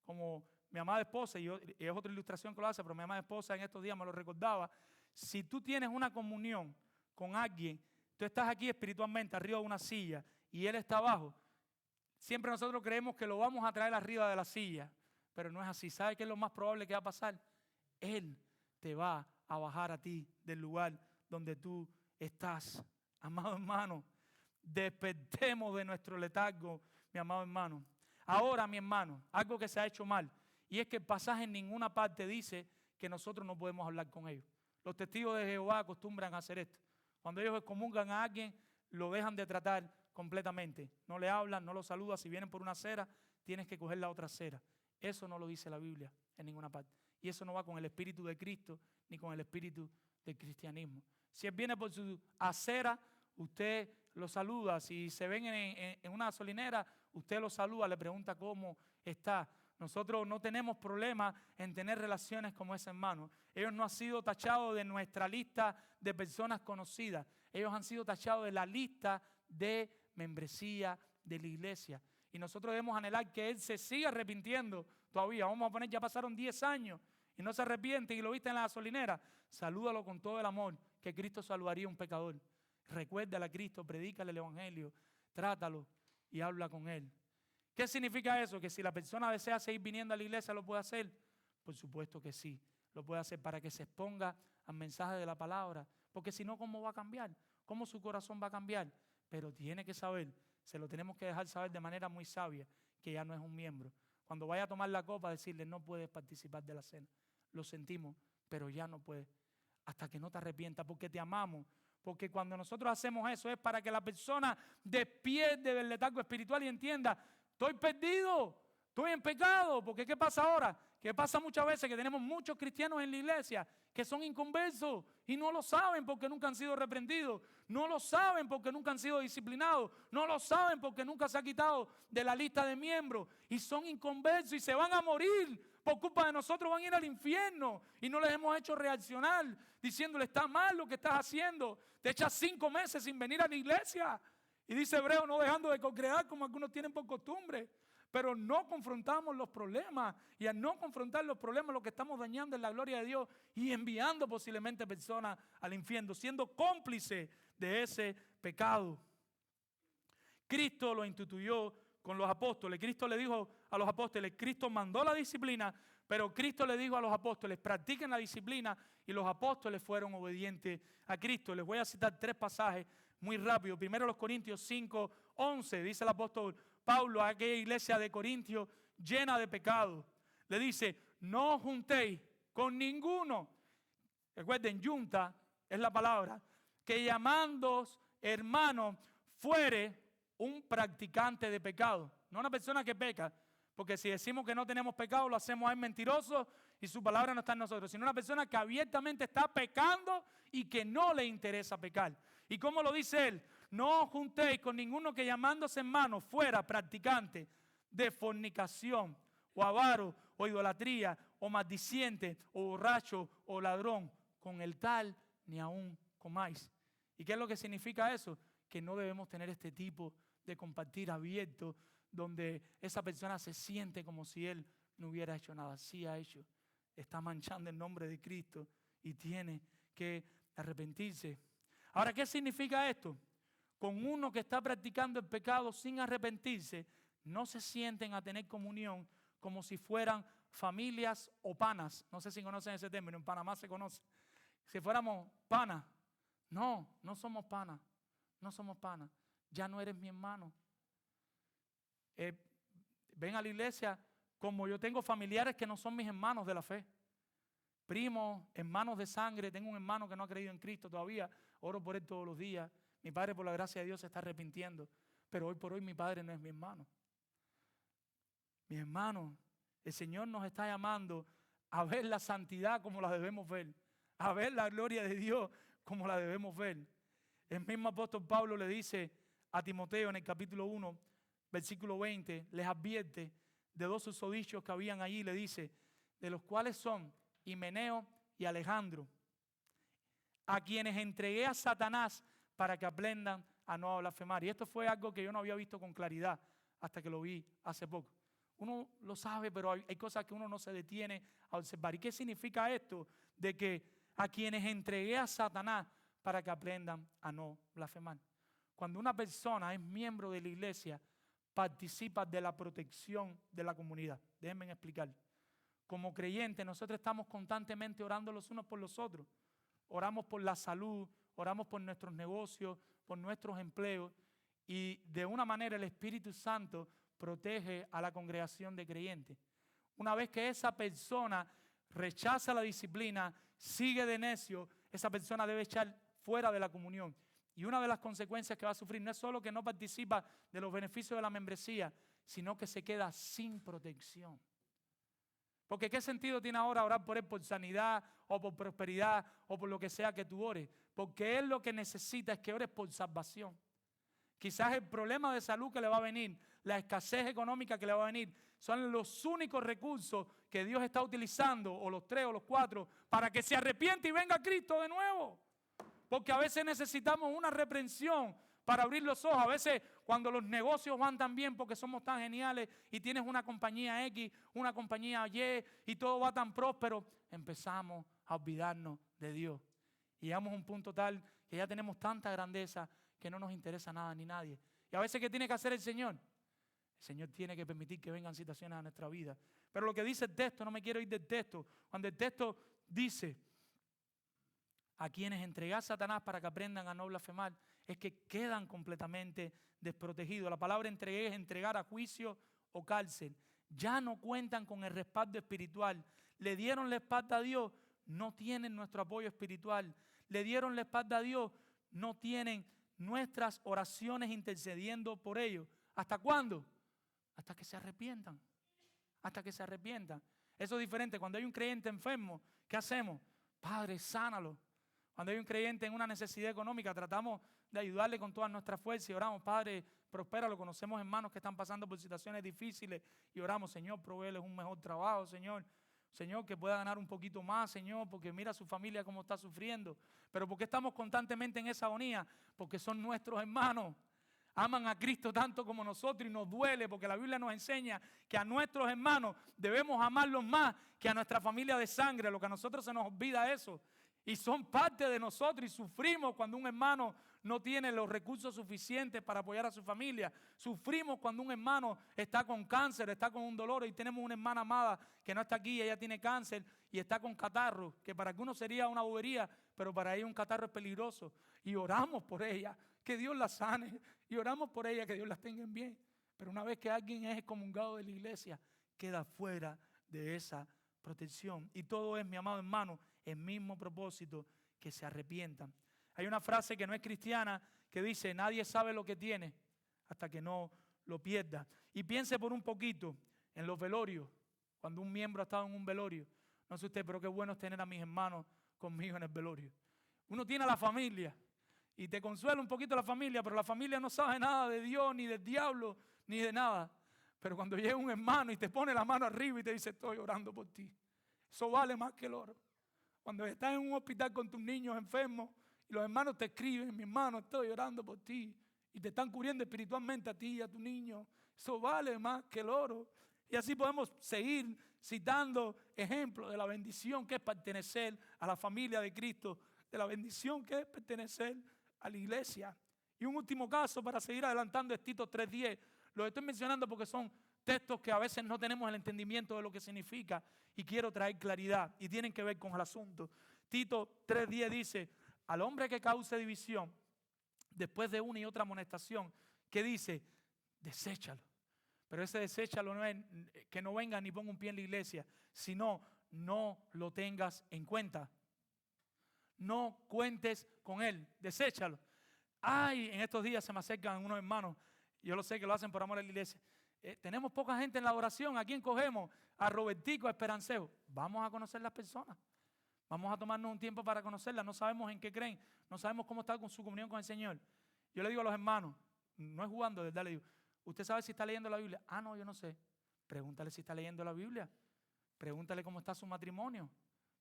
Como mi amada esposa, y es otra ilustración que lo hace, pero mi amada esposa en estos días me lo recordaba, si tú tienes una comunión con alguien, tú estás aquí espiritualmente arriba de una silla y él está abajo, siempre nosotros creemos que lo vamos a traer arriba de la silla, pero no es así. ¿Sabe qué es lo más probable que va a pasar? Él te va a bajar a ti del lugar donde tú estás. Amado hermano, despertemos de nuestro letargo, mi amado hermano. Ahora, mi hermano, algo que se ha hecho mal, y es que el pasaje en ninguna parte dice que nosotros no podemos hablar con ellos. Los testigos de Jehová acostumbran a hacer esto. Cuando ellos excomungan a alguien, lo dejan de tratar completamente. No le hablan, no lo saludan. Si vienen por una acera, tienes que coger la otra acera. Eso no lo dice la Biblia en ninguna parte. Y eso no va con el espíritu de Cristo ni con el espíritu del cristianismo. Si él viene por su acera, usted lo saluda. Si se ven en una gasolinera, usted lo saluda, le pregunta cómo está. Nosotros no tenemos problema en tener relaciones como ese hermano. Ellos no han sido tachados de nuestra lista de personas conocidas. Ellos han sido tachados de la lista de membresía de la iglesia. Y nosotros debemos anhelar que él se siga arrepintiendo todavía. Vamos a poner, ya pasaron 10 años y no se arrepiente y lo viste en la gasolinera. Salúdalo con todo el amor que Cristo saludaría a un pecador. Recuérdale a Cristo, predícale el evangelio, trátalo y habla con él. ¿Qué significa eso? Que si la persona desea seguir viniendo a la iglesia, ¿lo puede hacer? Por supuesto que sí, lo puede hacer para que se exponga al mensaje de la palabra. Porque si no, ¿cómo va a cambiar? ¿Cómo su corazón va a cambiar? Pero tiene que saber, se lo tenemos que dejar saber de manera muy sabia, que ya no es un miembro. Cuando vaya a tomar la copa, decirle, no puedes participar de la cena. Lo sentimos, pero ya no puedes. Hasta que no te arrepientas, porque te amamos. Porque cuando nosotros hacemos eso es para que la persona despierte del letargo espiritual y entienda, estoy perdido, estoy en pecado. Porque ¿qué pasa ahora? Que pasa muchas veces que tenemos muchos cristianos en la iglesia que son inconversos y no lo saben porque nunca han sido reprendidos, no lo saben porque nunca han sido disciplinados, no lo saben porque nunca se ha quitado de la lista de miembros y son inconversos y se van a morir por culpa de nosotros, van a ir al infierno y no les hemos hecho reaccionar diciéndole está mal lo que estás haciendo, te echas 5 meses sin venir a la iglesia y dice Hebreo no dejando de congregar como algunos tienen por costumbre. Pero no confrontamos los problemas y al no confrontar los problemas lo que estamos dañando es la gloria de Dios y enviando posiblemente personas al infierno, siendo cómplice de ese pecado. Cristo lo instituyó con los apóstoles. Cristo le dijo a los apóstoles, Cristo mandó la disciplina, pero Cristo le dijo a los apóstoles, practiquen la disciplina y los apóstoles fueron obedientes a Cristo. Les voy a citar 3 pasajes muy rápido. Primero los Corintios 5:11, dice el apóstol Pablo a aquella iglesia de Corintios llena de pecado. Le dice, no os juntéis con ninguno. Recuerden, junta es la palabra. Que llamándoos hermanos fuere un practicante de pecado. No una persona que peca. Porque si decimos que no tenemos pecado, lo hacemos a él mentiroso y su palabra no está en nosotros. Sino una persona que abiertamente está pecando y que no le interesa pecar. ¿Y cómo lo dice él? No os juntéis con ninguno que llamándose hermano fuera practicante de fornicación, o avaro, o idolatría, o maldiciente, o borracho, o ladrón. Con el tal ni aún comáis. ¿Y qué es lo que significa eso? Que no debemos tener este tipo de compartir abierto, donde esa persona se siente como si él no hubiera hecho nada. Sí ha hecho. Está manchando el nombre de Cristo y tiene que arrepentirse. Ahora, ¿qué significa esto? Con uno que está practicando el pecado sin arrepentirse, no se sienten a tener comunión como si fueran familias o panas. No sé si conocen ese término, en Panamá se conoce. Si fuéramos panas. No, no somos panas. No somos panas. Ya no eres mi hermano. Ven a la iglesia como yo tengo familiares que no son mis hermanos de la fe. Primos, hermanos de sangre. Tengo un hermano que no ha creído en Cristo todavía. Oro por él todos los días. Mi padre, por la gracia de Dios, se está arrepintiendo. Pero hoy por hoy mi padre no es mi hermano. Mi hermano, el Señor nos está llamando a ver la santidad como la debemos ver. A ver la gloria de Dios como la debemos ver. El mismo apóstol Pablo le dice a Timoteo en el capítulo 1, versículo 20, les advierte de 2 susodichos que habían allí, le dice, de los cuales son Himeneo y Alejandro, a quienes entregué a Satanás para que aprendan a no blasfemar. Y esto fue algo que yo no había visto con claridad hasta que lo vi hace poco. Uno lo sabe, pero hay cosas que uno no se detiene a observar. ¿Y qué significa esto? De que a quienes entregué a Satanás para que aprendan a no blasfemar. Cuando una persona es miembro de la iglesia, participa de la protección de la comunidad. Déjenme explicar. Como creyentes, nosotros estamos constantemente orando los unos por los otros. Oramos por la salud, oramos por nuestros negocios, por nuestros empleos. Y de una manera el Espíritu Santo protege a la congregación de creyentes. Una vez que esa persona rechaza la disciplina, sigue de necio, esa persona debe echar fuera de la comunión. Y una de las consecuencias que va a sufrir no es solo que no participa de los beneficios de la membresía, sino que se queda sin protección. Porque ¿qué sentido tiene ahora orar por él por sanidad o por prosperidad o por lo que sea que tú ores? Porque él lo que necesita es que ores por salvación. Quizás el problema de salud que le va a venir, la escasez económica que le va a venir, son los únicos recursos que Dios está utilizando, o los 3 o los 4, para que se arrepiente y venga Cristo de nuevo. Porque a veces necesitamos una reprensión para abrir los ojos. A veces cuando los negocios van tan bien porque somos tan geniales y tienes una compañía X, una compañía Y y todo va tan próspero, empezamos a olvidarnos de Dios. Y llegamos a un punto tal que ya tenemos tanta grandeza que no nos interesa nada ni nadie. Y a veces, ¿qué tiene que hacer el Señor? El Señor tiene que permitir que vengan situaciones a nuestra vida. Pero lo que dice el texto, no me quiero ir del texto. Cuando el texto dice, a quienes entrega a Satanás para que aprendan a no blasfemar, es que quedan completamente desprotegidos. La palabra entregué es entregar a juicio o cárcel. Ya no cuentan con el respaldo espiritual. Le dieron la espalda a Dios, no tienen nuestro apoyo espiritual. Le dieron la espalda a Dios, no tienen nuestras oraciones intercediendo por ellos. ¿Hasta cuándo? Hasta que se arrepientan. Hasta que se arrepientan. Eso es diferente. Cuando hay un creyente enfermo, ¿qué hacemos? Padre, sánalo. Cuando hay un creyente en una necesidad económica, tratamos de ayudarle con todas nuestras fuerzas y oramos, Padre, prospéralo. Conocemos hermanos que están pasando por situaciones difíciles y oramos, Señor, provéeles un mejor trabajo, Señor. Señor, que pueda ganar un poquito más, Señor, porque mira a su familia cómo está sufriendo. Pero ¿por qué estamos constantemente en esa agonía? Porque son nuestros hermanos. Aman a Cristo tanto como nosotros y nos duele porque la Biblia nos enseña que a nuestros hermanos debemos amarlos más que a nuestra familia de sangre. Lo que a nosotros se nos olvida eso. Y son parte de nosotros y sufrimos cuando un hermano no tiene los recursos suficientes para apoyar a su familia. Sufrimos cuando un hermano está con cáncer, está con un dolor y tenemos una hermana amada que no está aquí, ella tiene cáncer y está con catarro, que para algunos sería una bobería, pero para ella un catarro es peligroso. Y oramos por ella, que Dios la sane, y oramos por ella, que Dios las tenga en bien. Pero una vez que alguien es excomulgado de la iglesia, queda fuera de esa protección. Y todo es, mi amado hermano, el mismo propósito, que se arrepientan. Hay una frase que no es cristiana que dice, nadie sabe lo que tiene hasta que no lo pierda. Y piense por un poquito en los velorios, cuando un miembro ha estado en un velorio. No sé usted, pero qué bueno es tener a mis hermanos conmigo en el velorio. Uno tiene a la familia y te consuela un poquito la familia, pero la familia no sabe nada de Dios, ni del diablo, ni de nada. Pero cuando llega un hermano y te pone la mano arriba y te dice, estoy orando por ti, eso vale más que el oro. Cuando estás en un hospital con tus niños enfermos y los hermanos te escriben, mi hermano, estoy orando por ti, y te están cubriendo espiritualmente a ti y a tu niño, eso vale más que el oro. Y así podemos seguir citando ejemplos de la bendición que es pertenecer a la familia de Cristo, de la bendición que es pertenecer a la iglesia. Y un último caso para seguir adelantando es Tito 3:10. Lo estoy mencionando porque son textos que a veces no tenemos el entendimiento de lo que significa y quiero traer claridad y tienen que ver con el asunto. Tito 3:10 dice, al hombre que cause división después de una y otra amonestación, ¿qué dice? Deséchalo. Pero ese deséchalo no es que no venga ni ponga un pie en la iglesia, sino no lo tengas en cuenta. No cuentes con él, deséchalo. Ay, en estos días se me acercan unos hermanos, yo lo sé que lo hacen por amor a la iglesia. Tenemos poca gente en la oración, ¿a quién cogemos? A Robertico, a Esperanceo. Vamos a conocer las personas. Vamos a tomarnos un tiempo para conocerlas. No sabemos en qué creen, no sabemos cómo está con su comunión con el Señor. Yo le digo a los hermanos, no es jugando, de verdad le digo, ¿usted sabe si está leyendo la Biblia? Ah, no, yo no sé. Pregúntale si está leyendo la Biblia. Pregúntale cómo está su matrimonio.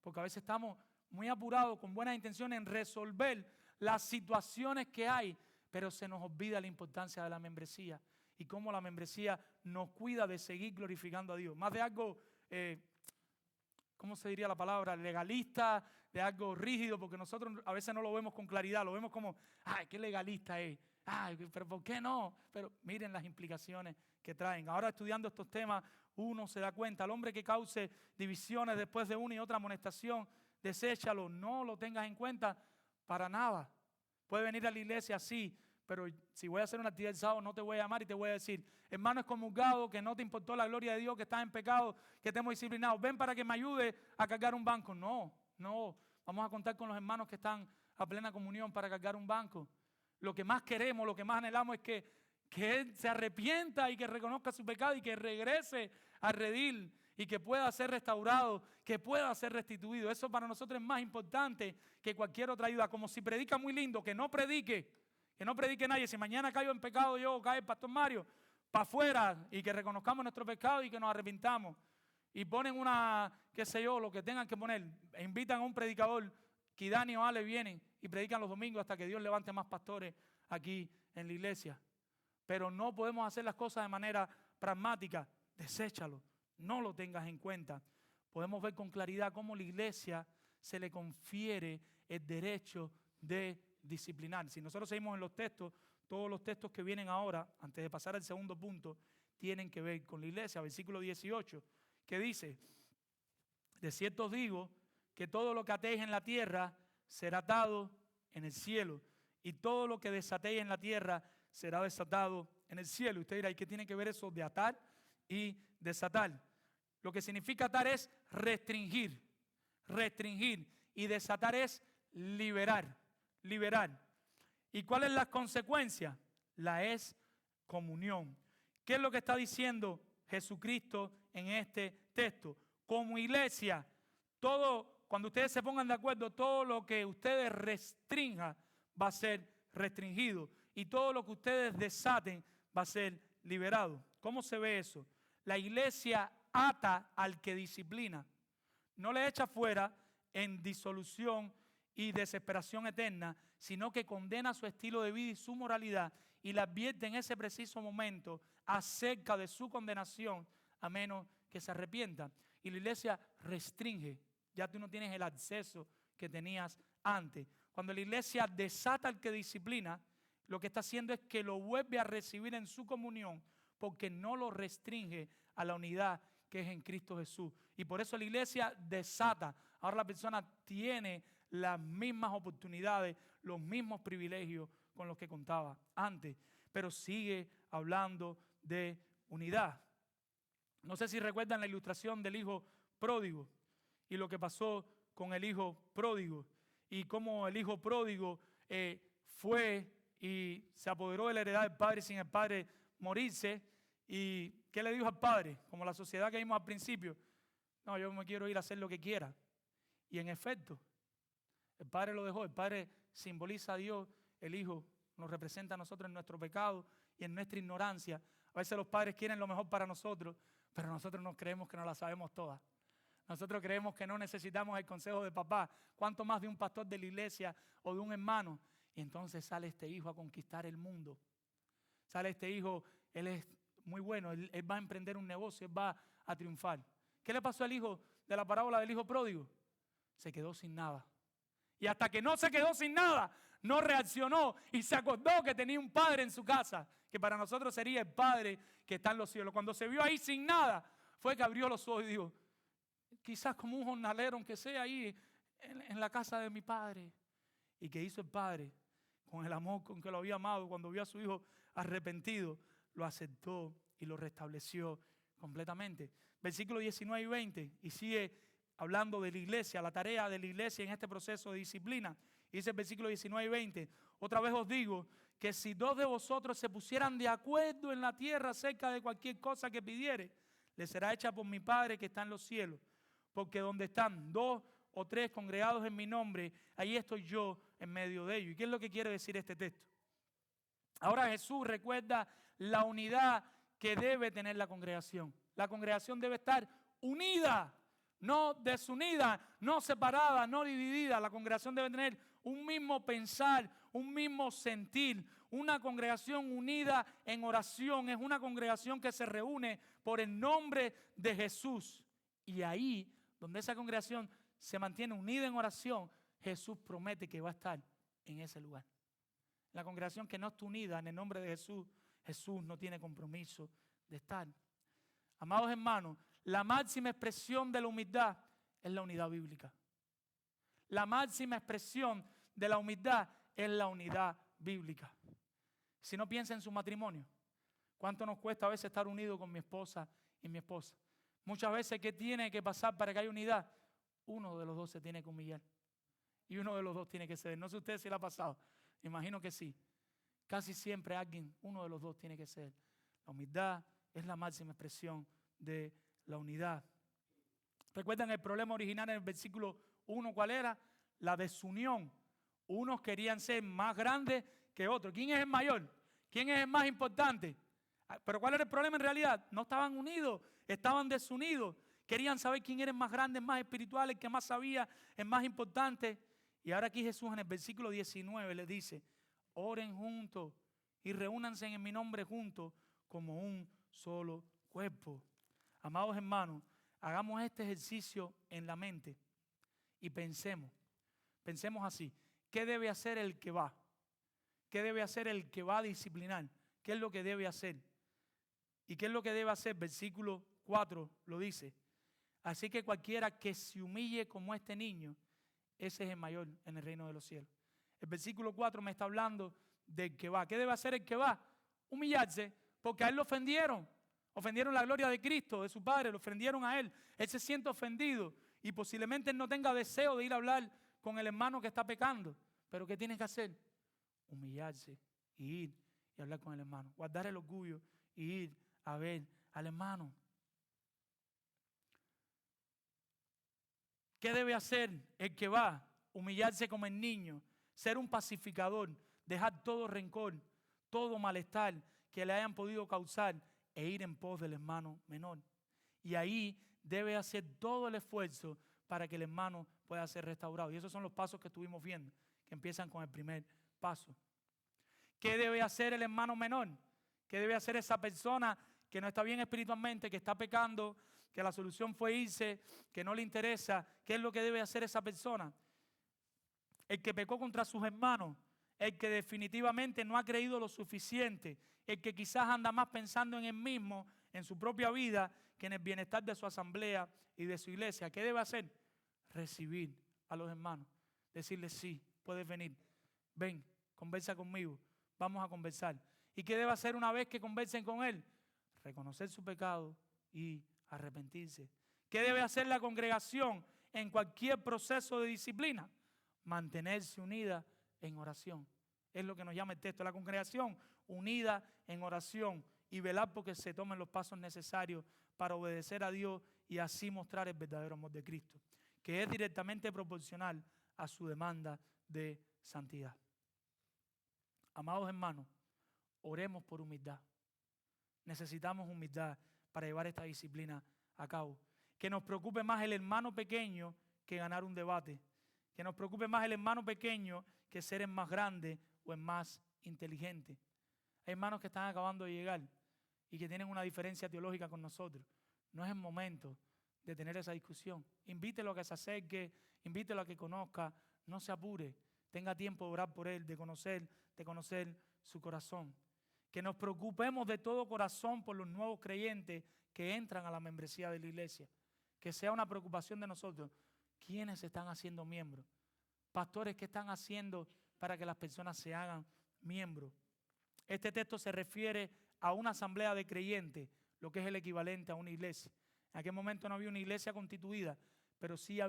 Porque a veces estamos muy apurados, con buenas intenciones en resolver las situaciones que hay, pero se nos olvida la importancia de la membresía y cómo la membresía nos cuida de seguir glorificando a Dios. Más de algo, ¿cómo se diría la palabra? Legalista, de algo rígido, porque nosotros a veces no lo vemos con claridad, lo vemos como, ay, qué legalista es, ay, pero ¿por qué no? Pero miren las implicaciones que traen. Ahora estudiando estos temas, uno se da cuenta, al hombre que cause divisiones después de una y otra amonestación, deséchalo, no lo tengas en cuenta para nada. Puede venir a la iglesia así, pero si voy a hacer una actividad el sábado no te voy a llamar y te voy a decir, hermano excomulgado, que no te importó la gloria de Dios, que estás en pecado, que te hemos disciplinado, ven para que me ayude a cargar un banco. No, vamos a contar con los hermanos que están a plena comunión para cargar un banco. Lo que más queremos, lo que más anhelamos es que él se arrepienta y que reconozca su pecado y que regrese a redil y que pueda ser restaurado, que pueda ser restituido. Eso para nosotros es más importante que cualquier otra ayuda. Como si predica muy lindo, que no predique nadie. Si mañana caigo en pecado yo o cae el pastor Mario, para afuera, y que reconozcamos nuestro pecado y que nos arrepintamos. Y ponen una, qué sé yo, lo que tengan que poner. E invitan a un predicador, Kidani o Ale vienen y predican los domingos hasta que Dios levante más pastores aquí en la iglesia. Pero no podemos hacer las cosas de manera pragmática. Deséchalo, no lo tengas en cuenta. Podemos ver con claridad cómo la iglesia se le confiere el derecho de disciplinar. Si nosotros seguimos en los textos, todos los textos que vienen ahora, antes de pasar al segundo punto, tienen que ver con la iglesia. Versículo 18, que dice: de cierto os digo que todo lo que atéis en la tierra será atado en el cielo, y todo lo que desatéis en la tierra será desatado en el cielo. Y usted dirá, ¿y qué tiene que ver eso de atar y desatar? Lo que significa atar es restringir, y desatar es liberar. ¿Y cuál es la consecuencia? La excomunión. ¿Qué es lo que está diciendo Jesucristo en este texto? Como iglesia, cuando ustedes se pongan de acuerdo, todo lo que ustedes restrinjan va a ser restringido, y todo lo que ustedes desaten va a ser liberado. ¿Cómo se ve eso? La iglesia ata al que disciplina, no le echa fuera en disolución y desesperación eterna, sino que condena su estilo de vida y su moralidad, y le advierte en ese preciso momento acerca de su condenación, a menos que se arrepientan. Y la iglesia restringe, ya tú no tienes el acceso que tenías antes. Cuando la iglesia desata al que disciplina, lo que está haciendo es que lo vuelve a recibir en su comunión, porque no lo restringe a la unidad que es en Cristo Jesús. Y por eso la iglesia desata. Ahora la persona tiene las mismas oportunidades, los mismos privilegios con los que contaba antes, pero sigue hablando de unidad. No sé si recuerdan la ilustración del hijo pródigo y lo que pasó con el hijo pródigo, y cómo el hijo pródigo fue y se apoderó de la heredad del padre sin el padre morirse. ¿Y qué le dijo al padre? Como la sociedad que vimos al principio: no, yo me quiero ir a hacer lo que quiera. Y en efecto, el padre lo dejó. El padre simboliza a Dios, el hijo nos representa a nosotros en nuestro pecado y en nuestra ignorancia. A veces los padres quieren lo mejor para nosotros, pero nosotros nos creemos que no la sabemos todas. Nosotros creemos que no necesitamos el consejo de papá, cuánto más de un pastor de la iglesia o de un hermano. Y entonces sale este hijo a conquistar el mundo. Sale este hijo, él es muy bueno, él va a emprender un negocio, él va a triunfar. ¿Qué le pasó al hijo de la parábola del hijo pródigo? Se quedó sin nada. Y hasta que no se quedó sin nada, no reaccionó y se acordó que tenía un padre en su casa, que para nosotros sería el Padre que está en los cielos. Cuando se vio ahí sin nada, fue que abrió los ojos y dijo: quizás como un jornalero, aunque sea ahí en la casa de mi padre. ¿Y qué hizo el padre? Con el amor con que lo había amado, cuando vio a su hijo arrepentido, lo aceptó y lo restableció completamente. Versículos 19 y 20, y sigue hablando de la iglesia, la tarea de la iglesia en este proceso de disciplina. Y dice el versículo 19 y 20: otra vez os digo que si dos de vosotros se pusieran de acuerdo en la tierra acerca de cualquier cosa que pidiere, le será hecha por mi Padre que está en los cielos. Porque donde están dos o tres congregados en mi nombre, ahí estoy yo en medio de ellos. ¿Y qué es lo que quiere decir este texto? Ahora Jesús recuerda la unidad que debe tener la congregación. La congregación debe estar unida, no desunida, no separada, no dividida. La congregación debe tener un mismo pensar, un mismo sentir. Una congregación unida en oración es una congregación que se reúne por el nombre de Jesús. Y ahí, donde esa congregación se mantiene unida en oración, Jesús promete que va a estar en ese lugar. La congregación que no está unida en el nombre de Jesús, Jesús no tiene compromiso de estar. Amados hermanos, la máxima expresión de la humildad es la unidad bíblica. La máxima expresión de la humildad es la unidad bíblica. Si no, piensa en su matrimonio. ¿Cuánto nos cuesta a veces estar unidos con mi esposa y mi esposa? Muchas veces, ¿qué tiene que pasar para que haya unidad? Uno de los dos se tiene que humillar. Y uno de los dos tiene que ceder. No sé usted si le ha pasado. Imagino que sí. Casi siempre uno de los dos tiene que ceder. La humildad es la máxima expresión de la unidad. ¿Recuerdan el problema original en el versículo 1? ¿Cuál era? La desunión. Unos querían ser más grandes que otros. ¿Quién es el mayor? ¿Quién es el más importante? Pero ¿cuál era el problema en realidad? No estaban unidos, estaban desunidos. Querían saber quién era el más grande, el más espiritual, el que más sabía, el más importante. Y ahora aquí Jesús en el versículo 19 les dice: oren juntos y reúnanse en mi nombre juntos como un solo cuerpo. Amados hermanos, hagamos este ejercicio en la mente y pensemos así: ¿qué debe hacer el que va? ¿Qué debe hacer el que va a disciplinar? ¿Qué es lo que debe hacer? ¿Y qué es lo que debe hacer? Versículo 4 lo dice. Así que cualquiera que se humille como este niño, ese es el mayor en el reino de los cielos. El versículo 4 me está hablando del que va. ¿Qué debe hacer el que va? Humillarse, porque a él lo ofendieron. Ofendieron la gloria de Cristo, de su Padre, lo ofendieron a él. Él se siente ofendido y posiblemente él no tenga deseo de ir a hablar con el hermano que está pecando. Pero ¿qué tiene que hacer? Humillarse y ir y hablar con el hermano. Guardar el orgullo y ir a ver al hermano. ¿Qué debe hacer el que va? Humillarse como el niño, ser un pacificador, dejar todo rencor, todo malestar que le hayan podido causar e ir en pos del hermano menor. Y ahí debe hacer todo el esfuerzo para que el hermano pueda ser restaurado. Y esos son los pasos que estuvimos viendo, que empiezan con el primer paso. ¿Qué debe hacer el hermano menor? ¿Qué debe hacer esa persona que no está bien espiritualmente, que está pecando, que la solución fue irse, que no le interesa? ¿Qué es lo que debe hacer esa persona? El que pecó contra sus hermanos, el que definitivamente no ha creído lo suficiente, el que quizás anda más pensando en él mismo, en su propia vida, que en el bienestar de su asamblea y de su iglesia. ¿Qué debe hacer? Recibir a los hermanos, decirles sí, puedes venir, ven, conversa conmigo, vamos a conversar. ¿Y qué debe hacer una vez que conversen con él? Reconocer su pecado y arrepentirse. ¿Qué debe hacer la congregación en cualquier proceso de disciplina? Mantenerse unida en oración. Es lo que nos llama el texto. La congregación unida en oración y velar porque se tomen los pasos necesarios para obedecer a Dios y así mostrar el verdadero amor de Cristo, que es directamente proporcional a su demanda de santidad. Amados hermanos, oremos por humildad. Necesitamos humildad para llevar esta disciplina a cabo. Que nos preocupe más el hermano pequeño que ganar un debate. Que nos preocupe más el hermano pequeño que ser el más grande o el más inteligente. Hay hermanos que están acabando de llegar y que tienen una diferencia teológica con nosotros. No es el momento de tener esa discusión. Invítelo a que se acerque, invítelo a que conozca, no se apure. Tenga tiempo de orar por él, de conocer su corazón. Que nos preocupemos de todo corazón por los nuevos creyentes que entran a la membresía de la iglesia. Que sea una preocupación de nosotros. ¿Quiénes se están haciendo miembros? Pastores, ¿qué están haciendo para que las personas se hagan miembros? Este texto se refiere a una asamblea de creyentes, lo que es el equivalente a una iglesia. En aquel momento no había una iglesia constituida, pero sí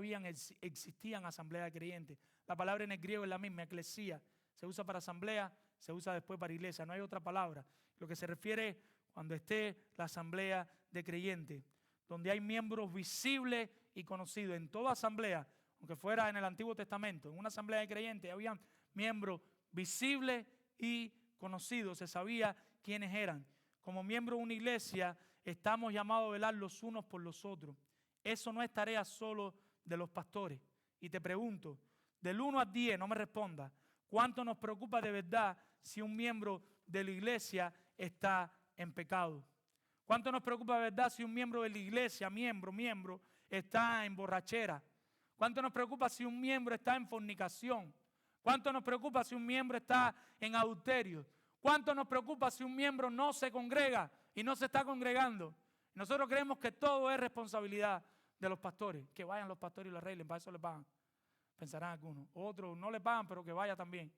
existían asambleas de creyentes. La palabra en el griego es la misma, eclesía. Se usa para asamblea, se usa después para iglesia, no hay otra palabra. Lo que se refiere es cuando esté la asamblea de creyentes, donde hay miembros visibles y conocidos. En toda asamblea, aunque fuera en el Antiguo Testamento, en una asamblea de creyentes había miembros visibles y conocidos, se sabía quiénes eran. Como miembros de una iglesia estamos llamados a velar los unos por los otros. Eso no es tarea solo de los pastores. Y te pregunto, del 1 al 10, no me respondas, ¿cuánto nos preocupa de verdad si un miembro de la iglesia está en pecado? ¿Cuánto nos preocupa de verdad si un miembro de la iglesia, miembro, está en borrachera? ¿Cuánto nos preocupa si un miembro está en fornicación? ¿Cuánto nos preocupa si un miembro está en adulterio? ¿Cuánto nos preocupa si un miembro no se congrega y no se está congregando? Nosotros creemos que todo es responsabilidad de los pastores. Que vayan los pastores y lo arreglen, para eso le pagan. Pensarán algunos. Otros no le pagan, pero que vaya también.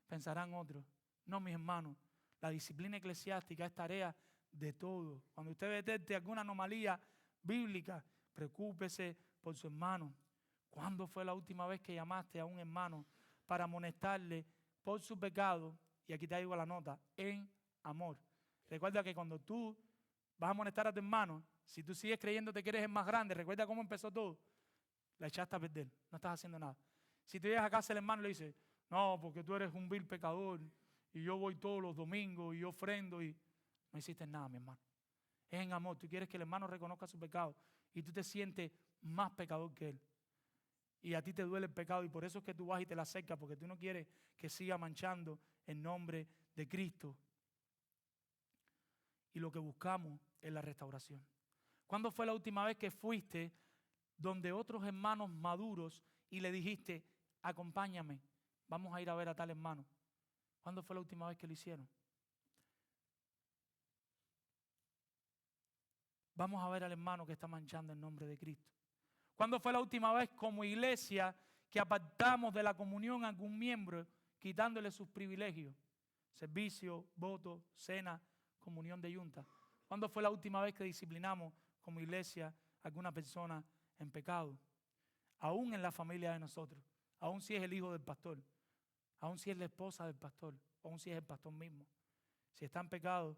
Pensarán otros. No, mis hermanos, la disciplina eclesiástica es tarea de todos. Cuando usted detecte alguna anomalía bíblica, preocúpese por su hermano. ¿Cuándo fue la última vez que llamaste a un hermano para amonestarle por su pecado? Y aquí te digo la nota, en amor. Recuerda que cuando tú vas a amonestar a tu hermano, si tú sigues creyéndote que eres el más grande, recuerda cómo empezó todo. La echaste a perder, no estás haciendo nada. Si tú llegas a casa del hermano y le dices, no, porque tú eres un vil pecador y yo voy todos los domingos y yo ofrendo y no hiciste nada, mi hermano. Es en amor, tú quieres que el hermano reconozca su pecado y tú te sientes más pecador que él. Y a ti te duele el pecado y por eso es que tú vas y te la acercas, porque tú no quieres que siga manchando el nombre de Cristo. Y lo que buscamos es la restauración. ¿Cuándo fue la última vez que fuiste donde otros hermanos maduros y le dijiste, acompáñame, vamos a ir a ver a tal hermano? ¿Cuándo fue la última vez que lo hicieron? Vamos a ver al hermano que está manchando el nombre de Cristo. ¿Cuándo fue la última vez como iglesia que apartamos de la comunión a algún miembro, quitándole sus privilegios? Servicio, voto, cena, comunión de yunta. ¿Cuándo fue la última vez que disciplinamos como iglesia a alguna persona en pecado? Aún en la familia de nosotros, aún si es el hijo del pastor, aún si es la esposa del pastor, aún si es el pastor mismo. Si está en pecado,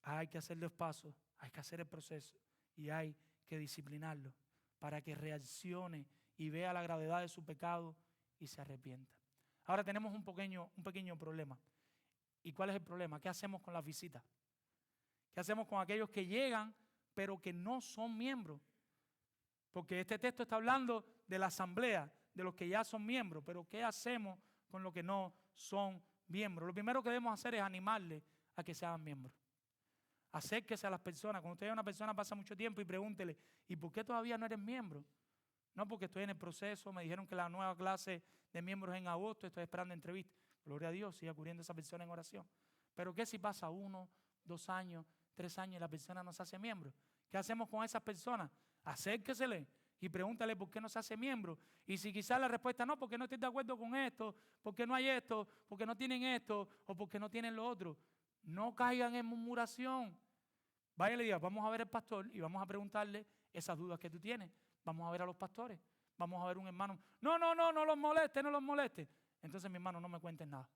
hay que hacerle pasos, hay que hacer el proceso y hay que disciplinarlo para que reaccione y vea la gravedad de su pecado y se arrepienta. Ahora tenemos un pequeño problema. ¿Y cuál es el problema? ¿Qué hacemos con las visitas? ¿Qué hacemos con aquellos que llegan pero que no son miembros? Porque este texto está hablando de la asamblea, de los que ya son miembros, pero ¿qué hacemos con los que no son miembros? Lo primero que debemos hacer es animarles a que se hagan miembros. Acérquese a las personas. Cuando usted ve a una persona, pasa mucho tiempo y pregúntele, ¿y por qué todavía no eres miembro? No, porque estoy en el proceso, me dijeron que la nueva clase de miembros es en agosto, estoy esperando entrevista. Gloria a Dios, siga cubriendo a esa persona en oración. Pero ¿qué si pasa 1, 2 años, 3 años y la persona no se hace miembro? ¿Qué hacemos con esas personas? Acérquesele y pregúntale por qué no se hace miembro. Y si quizás la respuesta no, porque no estoy de acuerdo con esto, porque no hay esto, porque no tienen esto o porque no tienen lo otro, no caigan en murmuración. Vaya y le diga, vamos a ver al pastor y vamos a preguntarle esas dudas que tú tienes. Vamos a ver a los pastores. Vamos a ver un hermano. No los moleste, no los moleste. Entonces, mi hermano, no me cuentes nada.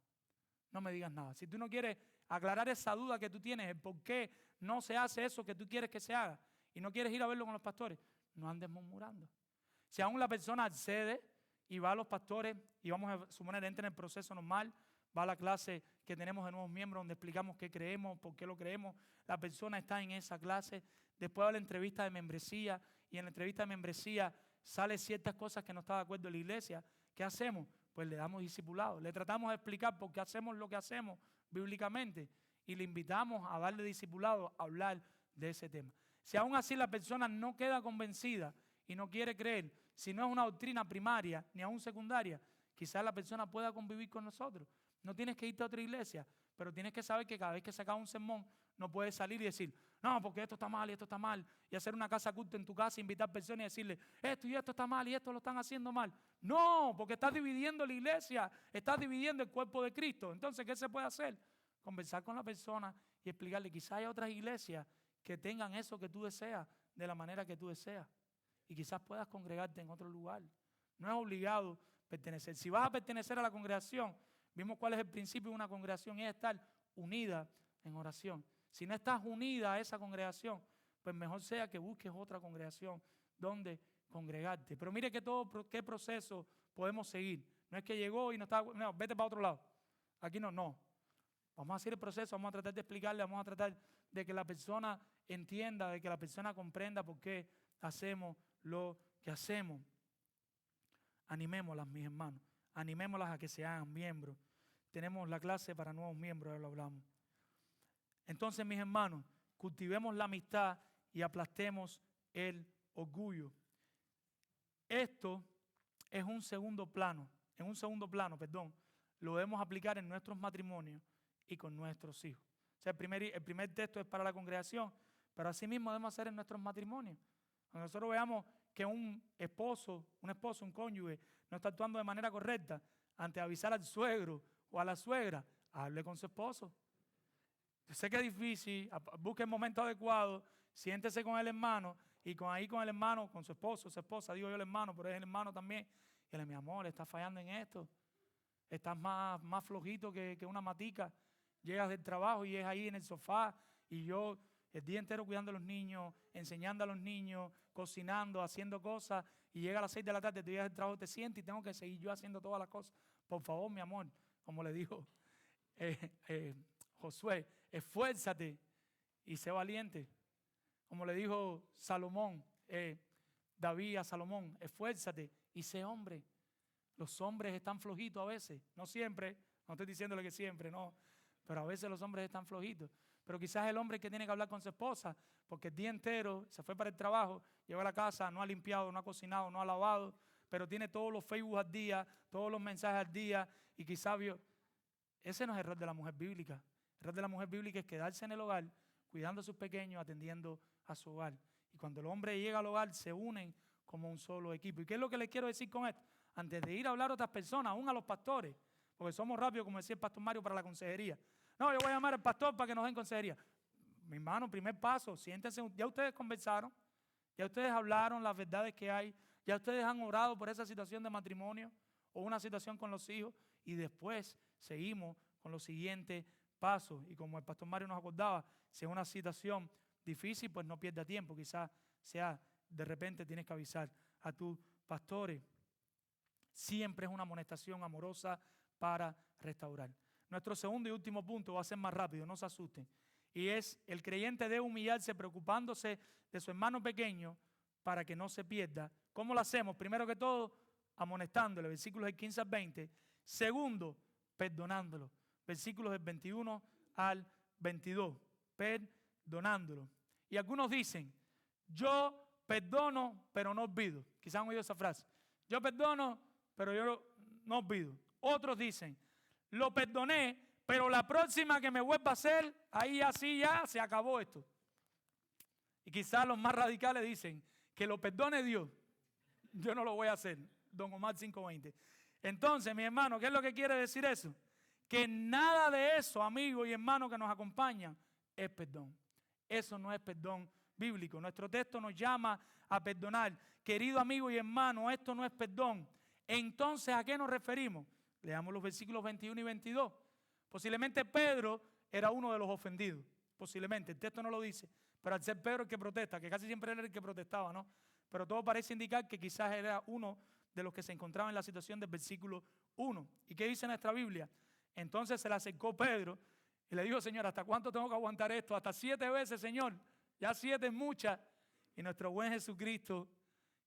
No me digas nada. Si tú no quieres aclarar esa duda que tú tienes, el por qué no se hace eso que tú quieres que se haga, y no quieres ir a verlo con los pastores, no andes murmurando. Si aún la persona accede y va a los pastores, y vamos a suponer, entra en el proceso normal, va a la clase que tenemos de nuevos miembros donde explicamos qué creemos, por qué lo creemos, la persona está en esa clase, después va a la entrevista de membresía, y en la entrevista de membresía sale ciertas cosas que no está de acuerdo en la iglesia. ¿Qué hacemos? Pues le damos discipulado, le tratamos de explicar por qué hacemos lo que hacemos bíblicamente y le invitamos a darle discipulado, a hablar de ese tema. Si aún así la persona no queda convencida y no quiere creer, si no es una doctrina primaria ni aún secundaria, quizás la persona pueda convivir con nosotros. No tienes que irte a otra iglesia, pero tienes que saber que cada vez que sacas un sermón no puedes salir y decir, no, porque esto está mal y esto está mal, y hacer una casa culto en tu casa, invitar personas y decirle, esto y esto está mal y esto lo están haciendo mal. No, porque estás dividiendo la iglesia, estás dividiendo el cuerpo de Cristo. Entonces, ¿qué se puede hacer? Conversar con la persona y explicarle, quizás hay otras iglesias que tengan eso que tú deseas, de la manera que tú deseas, y quizás puedas congregarte en otro lugar. No es obligado pertenecer. Si vas a pertenecer a la congregación, vimos cuál es el principio de una congregación, y es estar unida en oración. Si no estás unida a esa congregación, pues mejor sea que busques otra congregación donde congregarte. Pero mire qué proceso podemos seguir. No es que llegó y no estaba, no, vete para otro lado. Aquí no. Vamos a hacer el proceso, vamos a tratar de explicarle, vamos a tratar de que la persona entienda, de que la persona comprenda por qué hacemos lo que hacemos. Animémoslas, mis hermanos. Animémoslas a que se hagan miembros. Tenemos la clase para nuevos miembros, ya lo hablamos. Entonces, mis hermanos, cultivemos la amistad y aplastemos el orgullo. Esto es un segundo plano, lo debemos aplicar en nuestros matrimonios y con nuestros hijos. O sea, el primer texto es para la congregación, pero así mismo debemos hacer en nuestros matrimonios. Cuando nosotros veamos que un esposo, un cónyuge, no está actuando de manera correcta, antes de avisar al suegro o a la suegra, hable con su esposo. Yo sé que es difícil, busque el momento adecuado, siéntese con el hermano y con el hermano, con su esposo, su esposa, digo yo el hermano, pero es el hermano también. Y le dice, mi amor, estás fallando en esto, estás más flojito que una matica, llegas del trabajo y es ahí en el sofá y yo el día entero cuidando a los niños, enseñando a los niños, cocinando, haciendo cosas y llega a las 6 de la tarde, te llegas del trabajo, te sientes y tengo que seguir yo haciendo todas las cosas. Por favor, mi amor, como le dijo Josué, esfuérzate y sé valiente. Como le dijo David a Salomón, esfuérzate y sé hombre. Los hombres están flojitos a veces, no siempre, no estoy diciéndole que siempre, no, pero a veces los hombres están flojitos. Pero quizás el hombre que tiene que hablar con su esposa, porque el día entero se fue para el trabajo, llegó a la casa, no ha limpiado, no ha cocinado, no ha lavado, pero tiene todos los Facebook al día, todos los mensajes al día, y quizás Ese no es el rol de la mujer bíblica. El rol de la mujer bíblica es quedarse en el hogar, cuidando a sus pequeños, atendiendo a su hogar. Y cuando el hombre llega al hogar, se unen como un solo equipo. ¿Y qué es lo que les quiero decir con esto? Antes de ir a hablar a otras personas, aún a los pastores, porque somos rápidos, como decía el pastor Mario, para la consejería. No, yo voy a llamar al pastor para que nos den consejería. Mi hermano, primer paso, siéntense. Ya ustedes conversaron, ya ustedes hablaron las verdades que hay, ya ustedes han orado por esa situación de matrimonio o una situación con los hijos, y después seguimos con los siguientes pasos. Y como el pastor Mario nos acordaba, si es una situación difícil, pues no pierda tiempo. Quizás sea de repente tienes que avisar a tus pastores. Siempre es una amonestación amorosa para restaurar. Nuestro segundo y último punto va a ser más rápido, no se asusten. Y es: el creyente debe humillarse preocupándose de su hermano pequeño para que no se pierda. ¿Cómo lo hacemos? Primero que todo, amonestándole, versículos del 15 al 20. Segundo, perdonándolo, versículos del 21 al 22. Perdonándolo. Y algunos dicen: yo perdono, pero no olvido. Quizás han oído esa frase. Yo perdono, pero yo no olvido. Otros dicen: lo perdoné, pero la próxima que me vuelva a hacer, ahí así ya se acabó esto. Y quizás los más radicales dicen: que lo perdone Dios, yo no lo voy a hacer. Don Omar 5:20. Entonces, mi hermano, ¿qué es lo que quiere decir eso? Que nada de eso, amigos y hermanos que nos acompañan, es perdón. Eso no es perdón bíblico. Nuestro texto nos llama a perdonar. Querido amigo y hermano, esto no es perdón. Entonces, ¿a qué nos referimos? Leamos los versículos 21 y 22. Posiblemente Pedro era uno de los ofendidos. Posiblemente, el texto no lo dice. Pero al ser Pedro el que protesta, que casi siempre era el que protestaba, ¿no? Pero todo parece indicar que quizás era uno de los que se encontraba en la situación del versículo 1. ¿Y qué dice nuestra Biblia? Entonces se le acercó Pedro y le dijo: Señor, ¿hasta cuánto tengo que aguantar esto? Hasta 7 veces, Señor. Ya 7 es muchas. Y nuestro buen Jesucristo,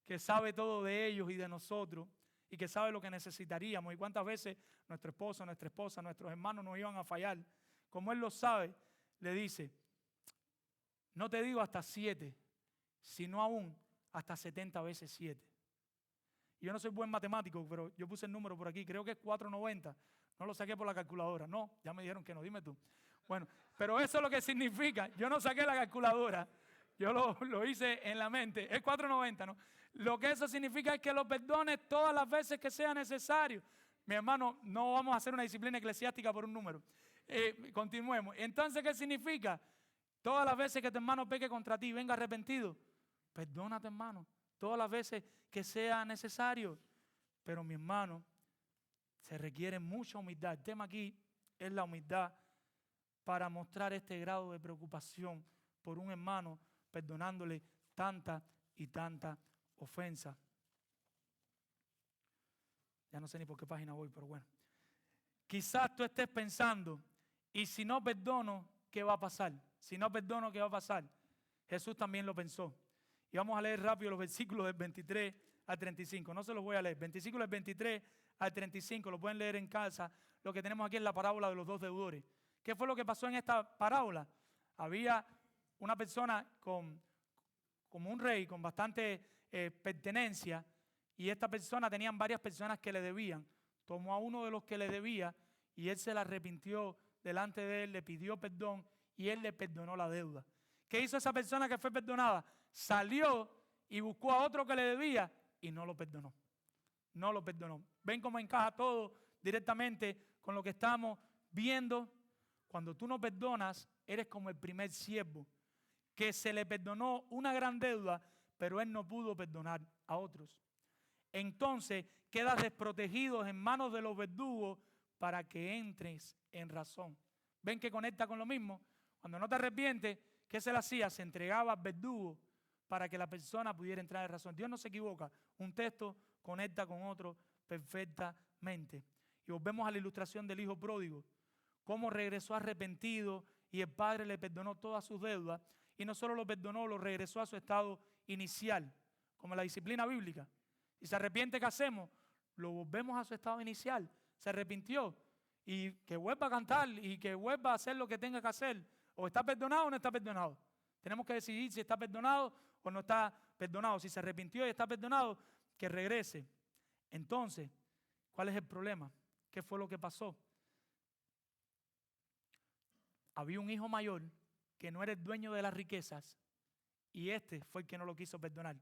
que sabe todo de ellos y de nosotros, y que sabe lo que necesitaríamos y cuántas veces nuestro esposo, nuestra esposa, nuestros hermanos nos iban a fallar, como Él lo sabe, le dice: no te digo hasta 7, sino aún hasta 70 veces 7. Y yo no soy buen matemático, pero yo puse el número por aquí, creo que es 490. No lo saqué por la calculadora. No, ya me dijeron que no, dime tú. Bueno, pero eso es lo que significa. Yo no saqué la calculadora, yo lo hice en la mente. Es 490, ¿no? Lo que eso significa es que lo perdones todas las veces que sea necesario. Mi hermano, no vamos a hacer una disciplina eclesiástica por un número. Continuemos. Entonces, ¿qué significa? Todas las veces que tu hermano peque contra ti y venga arrepentido, perdona a tu hermano. Todas las veces que sea necesario. Pero mi hermano, se requiere mucha humildad. El tema aquí es la humildad para mostrar este grado de preocupación por un hermano, perdonándole tanta y tanta ofensa. Ya no sé ni por qué página voy, pero bueno. Quizás tú estés pensando: ¿y si no perdono, qué va a pasar? Si no perdono, ¿qué va a pasar? Jesús también lo pensó. Y vamos a leer rápido los versículos del 23 al 35. No se los voy a leer. Versículos del 23 al 35, lo pueden leer en casa. Lo que tenemos aquí es la parábola de los 2 deudores. ¿Qué fue lo que pasó en esta parábola? Había una persona como un rey, con bastante pertenencia, y esta persona tenían varias personas que le debían. Tomó a uno de los que le debía y él se le arrepintió delante de él, le pidió perdón y él le perdonó la deuda. ¿Qué hizo esa persona que fue perdonada? Salió y buscó a otro que le debía y no lo perdonó. No lo perdonó. ¿Ven cómo encaja todo directamente con lo que estamos viendo? Cuando tú no perdonas, eres como el primer siervo que se le perdonó una gran deuda, pero él no pudo perdonar a otros. Entonces quedas desprotegido en manos de los verdugos para que entres en razón. ¿Ven que conecta con lo mismo? Cuando no te arrepientes, ¿qué se le hacía? Se entregaba al verdugo para que la persona pudiera entrar en razón. Dios no se equivoca. Un texto conecta con otro perfectamente. Y volvemos a la ilustración del hijo pródigo. Cómo regresó arrepentido y el padre le perdonó todas sus deudas. Y no solo lo perdonó, lo regresó a su estado inicial, como en la disciplina bíblica. Y se arrepiente, ¿qué hacemos? Lo volvemos a su estado inicial. Se arrepintió y que vuelva a cantar y que vuelva a hacer lo que tenga que hacer. O está perdonado o no está perdonado. Tenemos que decidir si está perdonado o no está perdonado. Si se arrepintió y está perdonado, que regrese. Entonces, ¿cuál es el problema? ¿Qué fue lo que pasó? había un hijo mayor que no era el dueño de las riquezas y este fue el que no lo quiso perdonar.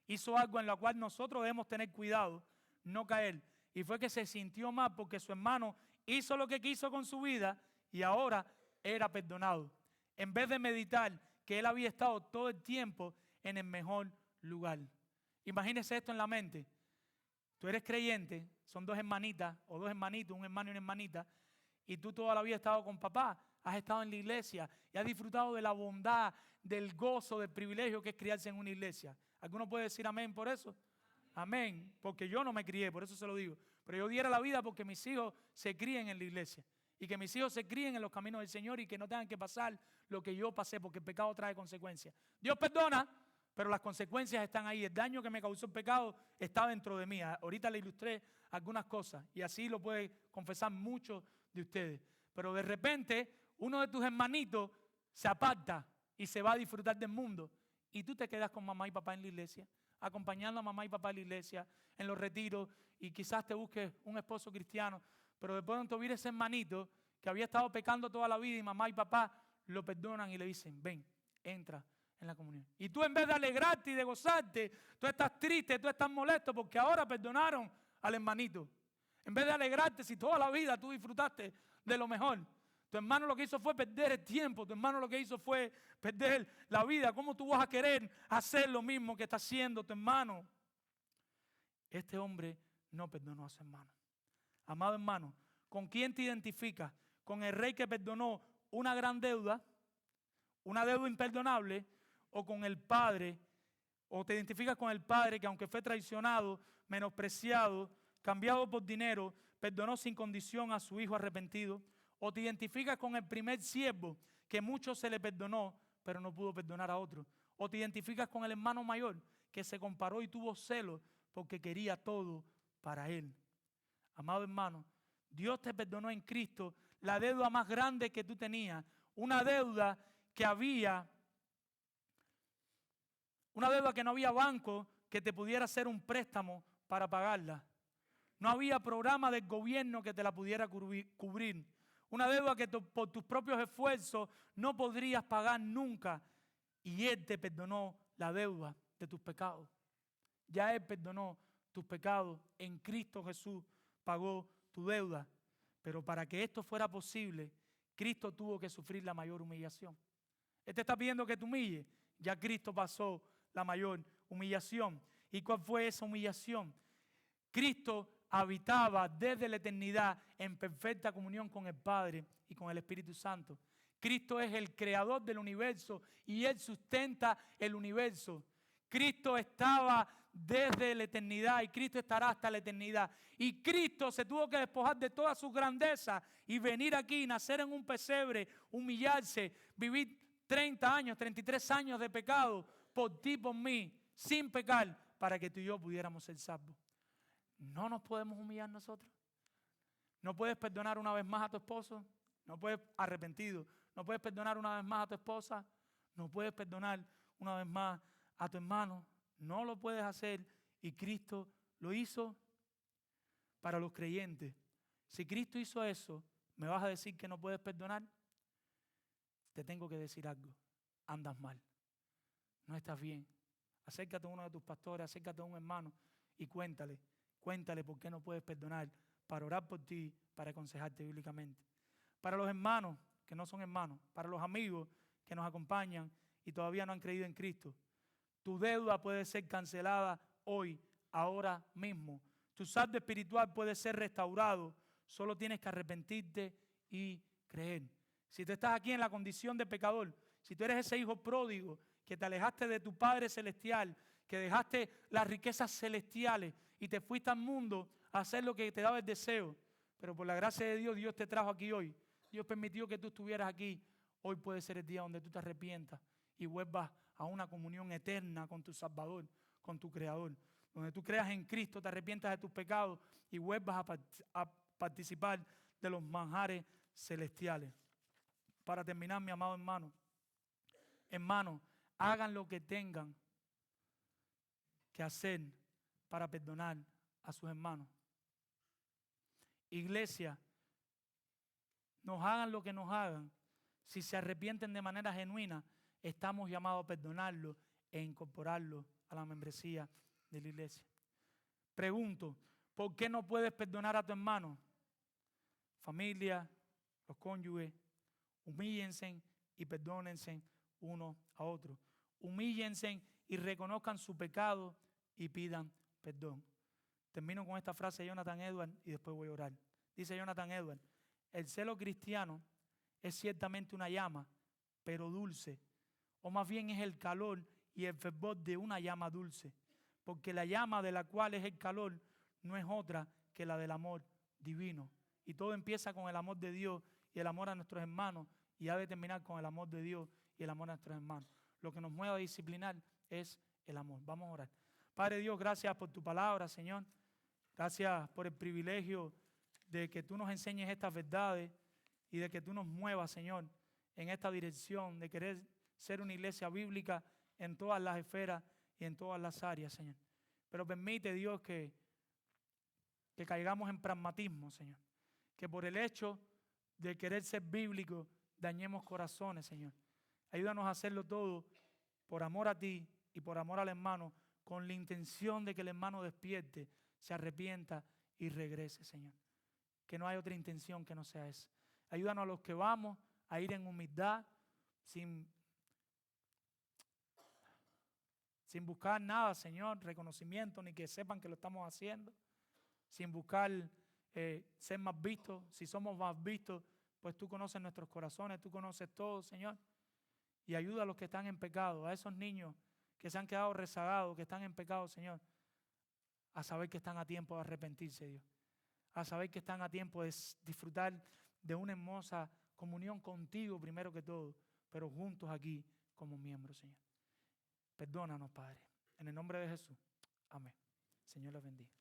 Hizo algo en lo cual nosotros debemos tener cuidado, no caer. Y fue que se sintió mal porque su hermano hizo lo que quiso con su vida y ahora era perdonado. En vez de meditar que él había estado todo el tiempo en el mejor lugar. Imagínese esto en la mente. Tú eres creyente, son dos hermanitas o dos hermanitos, un hermano y una hermanita, y tú toda la vida has estado con papá, has estado en la iglesia y has disfrutado de la bondad, del gozo, del privilegio que es criarse en una iglesia. ¿Alguno puede decir amén por eso? Amén, porque yo no me crié, por eso se lo digo. Pero yo diera la vida porque mis hijos se críen en la iglesia y que mis hijos se críen en los caminos del Señor y que no tengan que pasar lo que yo pasé, porque el pecado trae consecuencias. Dios perdona, pero las consecuencias están ahí. El daño que me causó el pecado está dentro de mí. Ahorita le ilustré algunas cosas y así lo puede confesar muchos de ustedes. Pero de repente uno de tus hermanitos se aparta y se va a disfrutar del mundo y tú te quedas con mamá y papá en la iglesia, acompañando a mamá y papá en la iglesia, en los retiros, y quizás te busques un esposo cristiano, pero de pronto viene ese hermanito que había estado pecando toda la vida y mamá y papá lo perdonan y le dicen, ven, entra en la comunión. Y tú, en vez de alegrarte y de gozarte, tú estás triste, tú estás molesto porque ahora perdonaron al hermanito. En vez de alegrarte, si toda la vida tú disfrutaste de lo mejor, tu hermano lo que hizo fue perder el tiempo, tu hermano lo que hizo fue perder la vida. ¿Cómo tú vas a querer hacer lo mismo que está haciendo tu hermano? Este hombre no perdonó a su hermano. Amado hermano, ¿con quién te identificas? ¿Con el rey que perdonó una gran deuda, una deuda imperdonable, o con el padre? ¿O te identificas con el padre que, aunque fue traicionado, menospreciado, cambiado por dinero, perdonó sin condición a su hijo arrepentido? ¿O te identificas con el primer siervo que mucho se le perdonó, pero no pudo perdonar a otro? ¿O te identificas con el hermano mayor que se comparó y tuvo celos porque quería todo para él? Amado hermano, Dios te perdonó en Cristo la deuda más grande que tú tenías, una deuda que no había banco que te pudiera hacer un préstamo para pagarla. No había programa del gobierno que te la pudiera cubrir. Una deuda que por tus propios esfuerzos no podrías pagar nunca. Y Él te perdonó la deuda de tus pecados. Ya Él perdonó tus pecados. En Cristo Jesús pagó tu deuda. Pero para que esto fuera posible, Cristo tuvo que sufrir la mayor humillación. Él te está pidiendo que te humille. Ya Cristo pasó la mayor humillación. ¿Y cuál fue esa humillación? Cristo habitaba desde la eternidad en perfecta comunión con el Padre y con el Espíritu Santo. Cristo es el creador del universo y Él sustenta el universo. Cristo estaba desde la eternidad y Cristo estará hasta la eternidad. Y Cristo se tuvo que despojar de toda su grandeza y venir aquí, nacer en un pesebre, humillarse, vivir 30 años, 33 años de pecado por ti, por mí, sin pecar, para que tú y yo pudiéramos ser salvos. ¿No nos podemos humillar nosotros? ¿No puedes perdonar una vez más a tu esposo? ¿No puedes arrepentido? ¿No puedes perdonar una vez más a tu esposa? ¿No puedes perdonar una vez más a tu hermano? No lo puedes hacer y Cristo lo hizo para los creyentes. Si Cristo hizo eso, ¿me vas a decir que no puedes perdonar? Te tengo que decir algo. Andas mal. No estás bien. Acércate a uno de tus pastores, acércate a un hermano y cuéntale por qué no puedes perdonar, para orar por ti, para aconsejarte bíblicamente. Para los hermanos que no son hermanos, para los amigos que nos acompañan y todavía no han creído en Cristo, tu deuda puede ser cancelada hoy, ahora mismo. Tu saldo espiritual puede ser restaurado. Solo tienes que arrepentirte y creer. Si tú estás aquí en la condición de pecador, si tú eres ese hijo pródigo que te alejaste de tu Padre Celestial, que dejaste las riquezas celestiales y te fuiste al mundo a hacer lo que te daba el deseo, pero por la gracia de Dios, Dios te trajo aquí hoy. Dios permitió que tú estuvieras aquí. Hoy puede ser el día donde tú te arrepientas y vuelvas a una comunión eterna con tu Salvador, con tu Creador. Donde tú creas en Cristo, te arrepientas de tus pecados y vuelvas a participar de los manjares celestiales. Para terminar, mi amado hermano, hagan lo que tengan que hacer para perdonar a sus hermanos. Iglesia, nos hagan lo que nos hagan. si se arrepienten de manera genuina, estamos llamados a perdonarlo e incorporarlo a la membresía de la iglesia. Pregunto, ¿por qué no puedes perdonar a tu hermano? Familia, los cónyuges, humíllense y perdónense uno a otro. Humíllense y reconozcan su pecado y pidan perdón. Termino con esta frase de Jonathan Edwards y después voy a orar. Dice Jonathan Edwards: el celo cristiano es ciertamente una llama, pero dulce, o más bien es el calor y el fervor de una llama dulce, porque la llama de la cual es el calor no es otra que la del amor divino. Y todo empieza con el amor de Dios y el amor a nuestros hermanos, y ha de terminar con el amor de Dios y el amor a nuestros hermanos. Lo que nos mueve a disciplinar es el amor. Vamos a orar. Padre Dios, gracias por tu palabra, Señor. Gracias por el privilegio de que tú nos enseñes estas verdades y de que tú nos muevas, Señor, en esta dirección de querer ser una iglesia bíblica en todas las esferas y en todas las áreas, Señor. Pero permite, Dios, que caigamos en pragmatismo, Señor. Que por el hecho de querer ser bíblico dañemos corazones, Señor. Ayúdanos a hacerlo todo por amor a ti y por amor al hermano, con la intención de que el hermano despierte, se arrepienta y regrese, Señor. Que no hay otra intención que no sea esa. Ayúdanos a los que vamos a ir en humildad, sin buscar nada, Señor, reconocimiento, ni que sepan que lo estamos haciendo, sin buscar ser más vistos. Si somos más vistos, pues tú conoces nuestros corazones, tú conoces todo, Señor. Y ayuda a los que están en pecado, a esos niños que se han quedado rezagados, que están en pecado, Señor, a saber que están a tiempo de arrepentirse, Dios. A saber que están a tiempo de disfrutar de una hermosa comunión contigo primero que todo, pero juntos aquí como miembros, Señor. Perdónanos, Padre. En el nombre de Jesús. Amén. Señor les bendiga.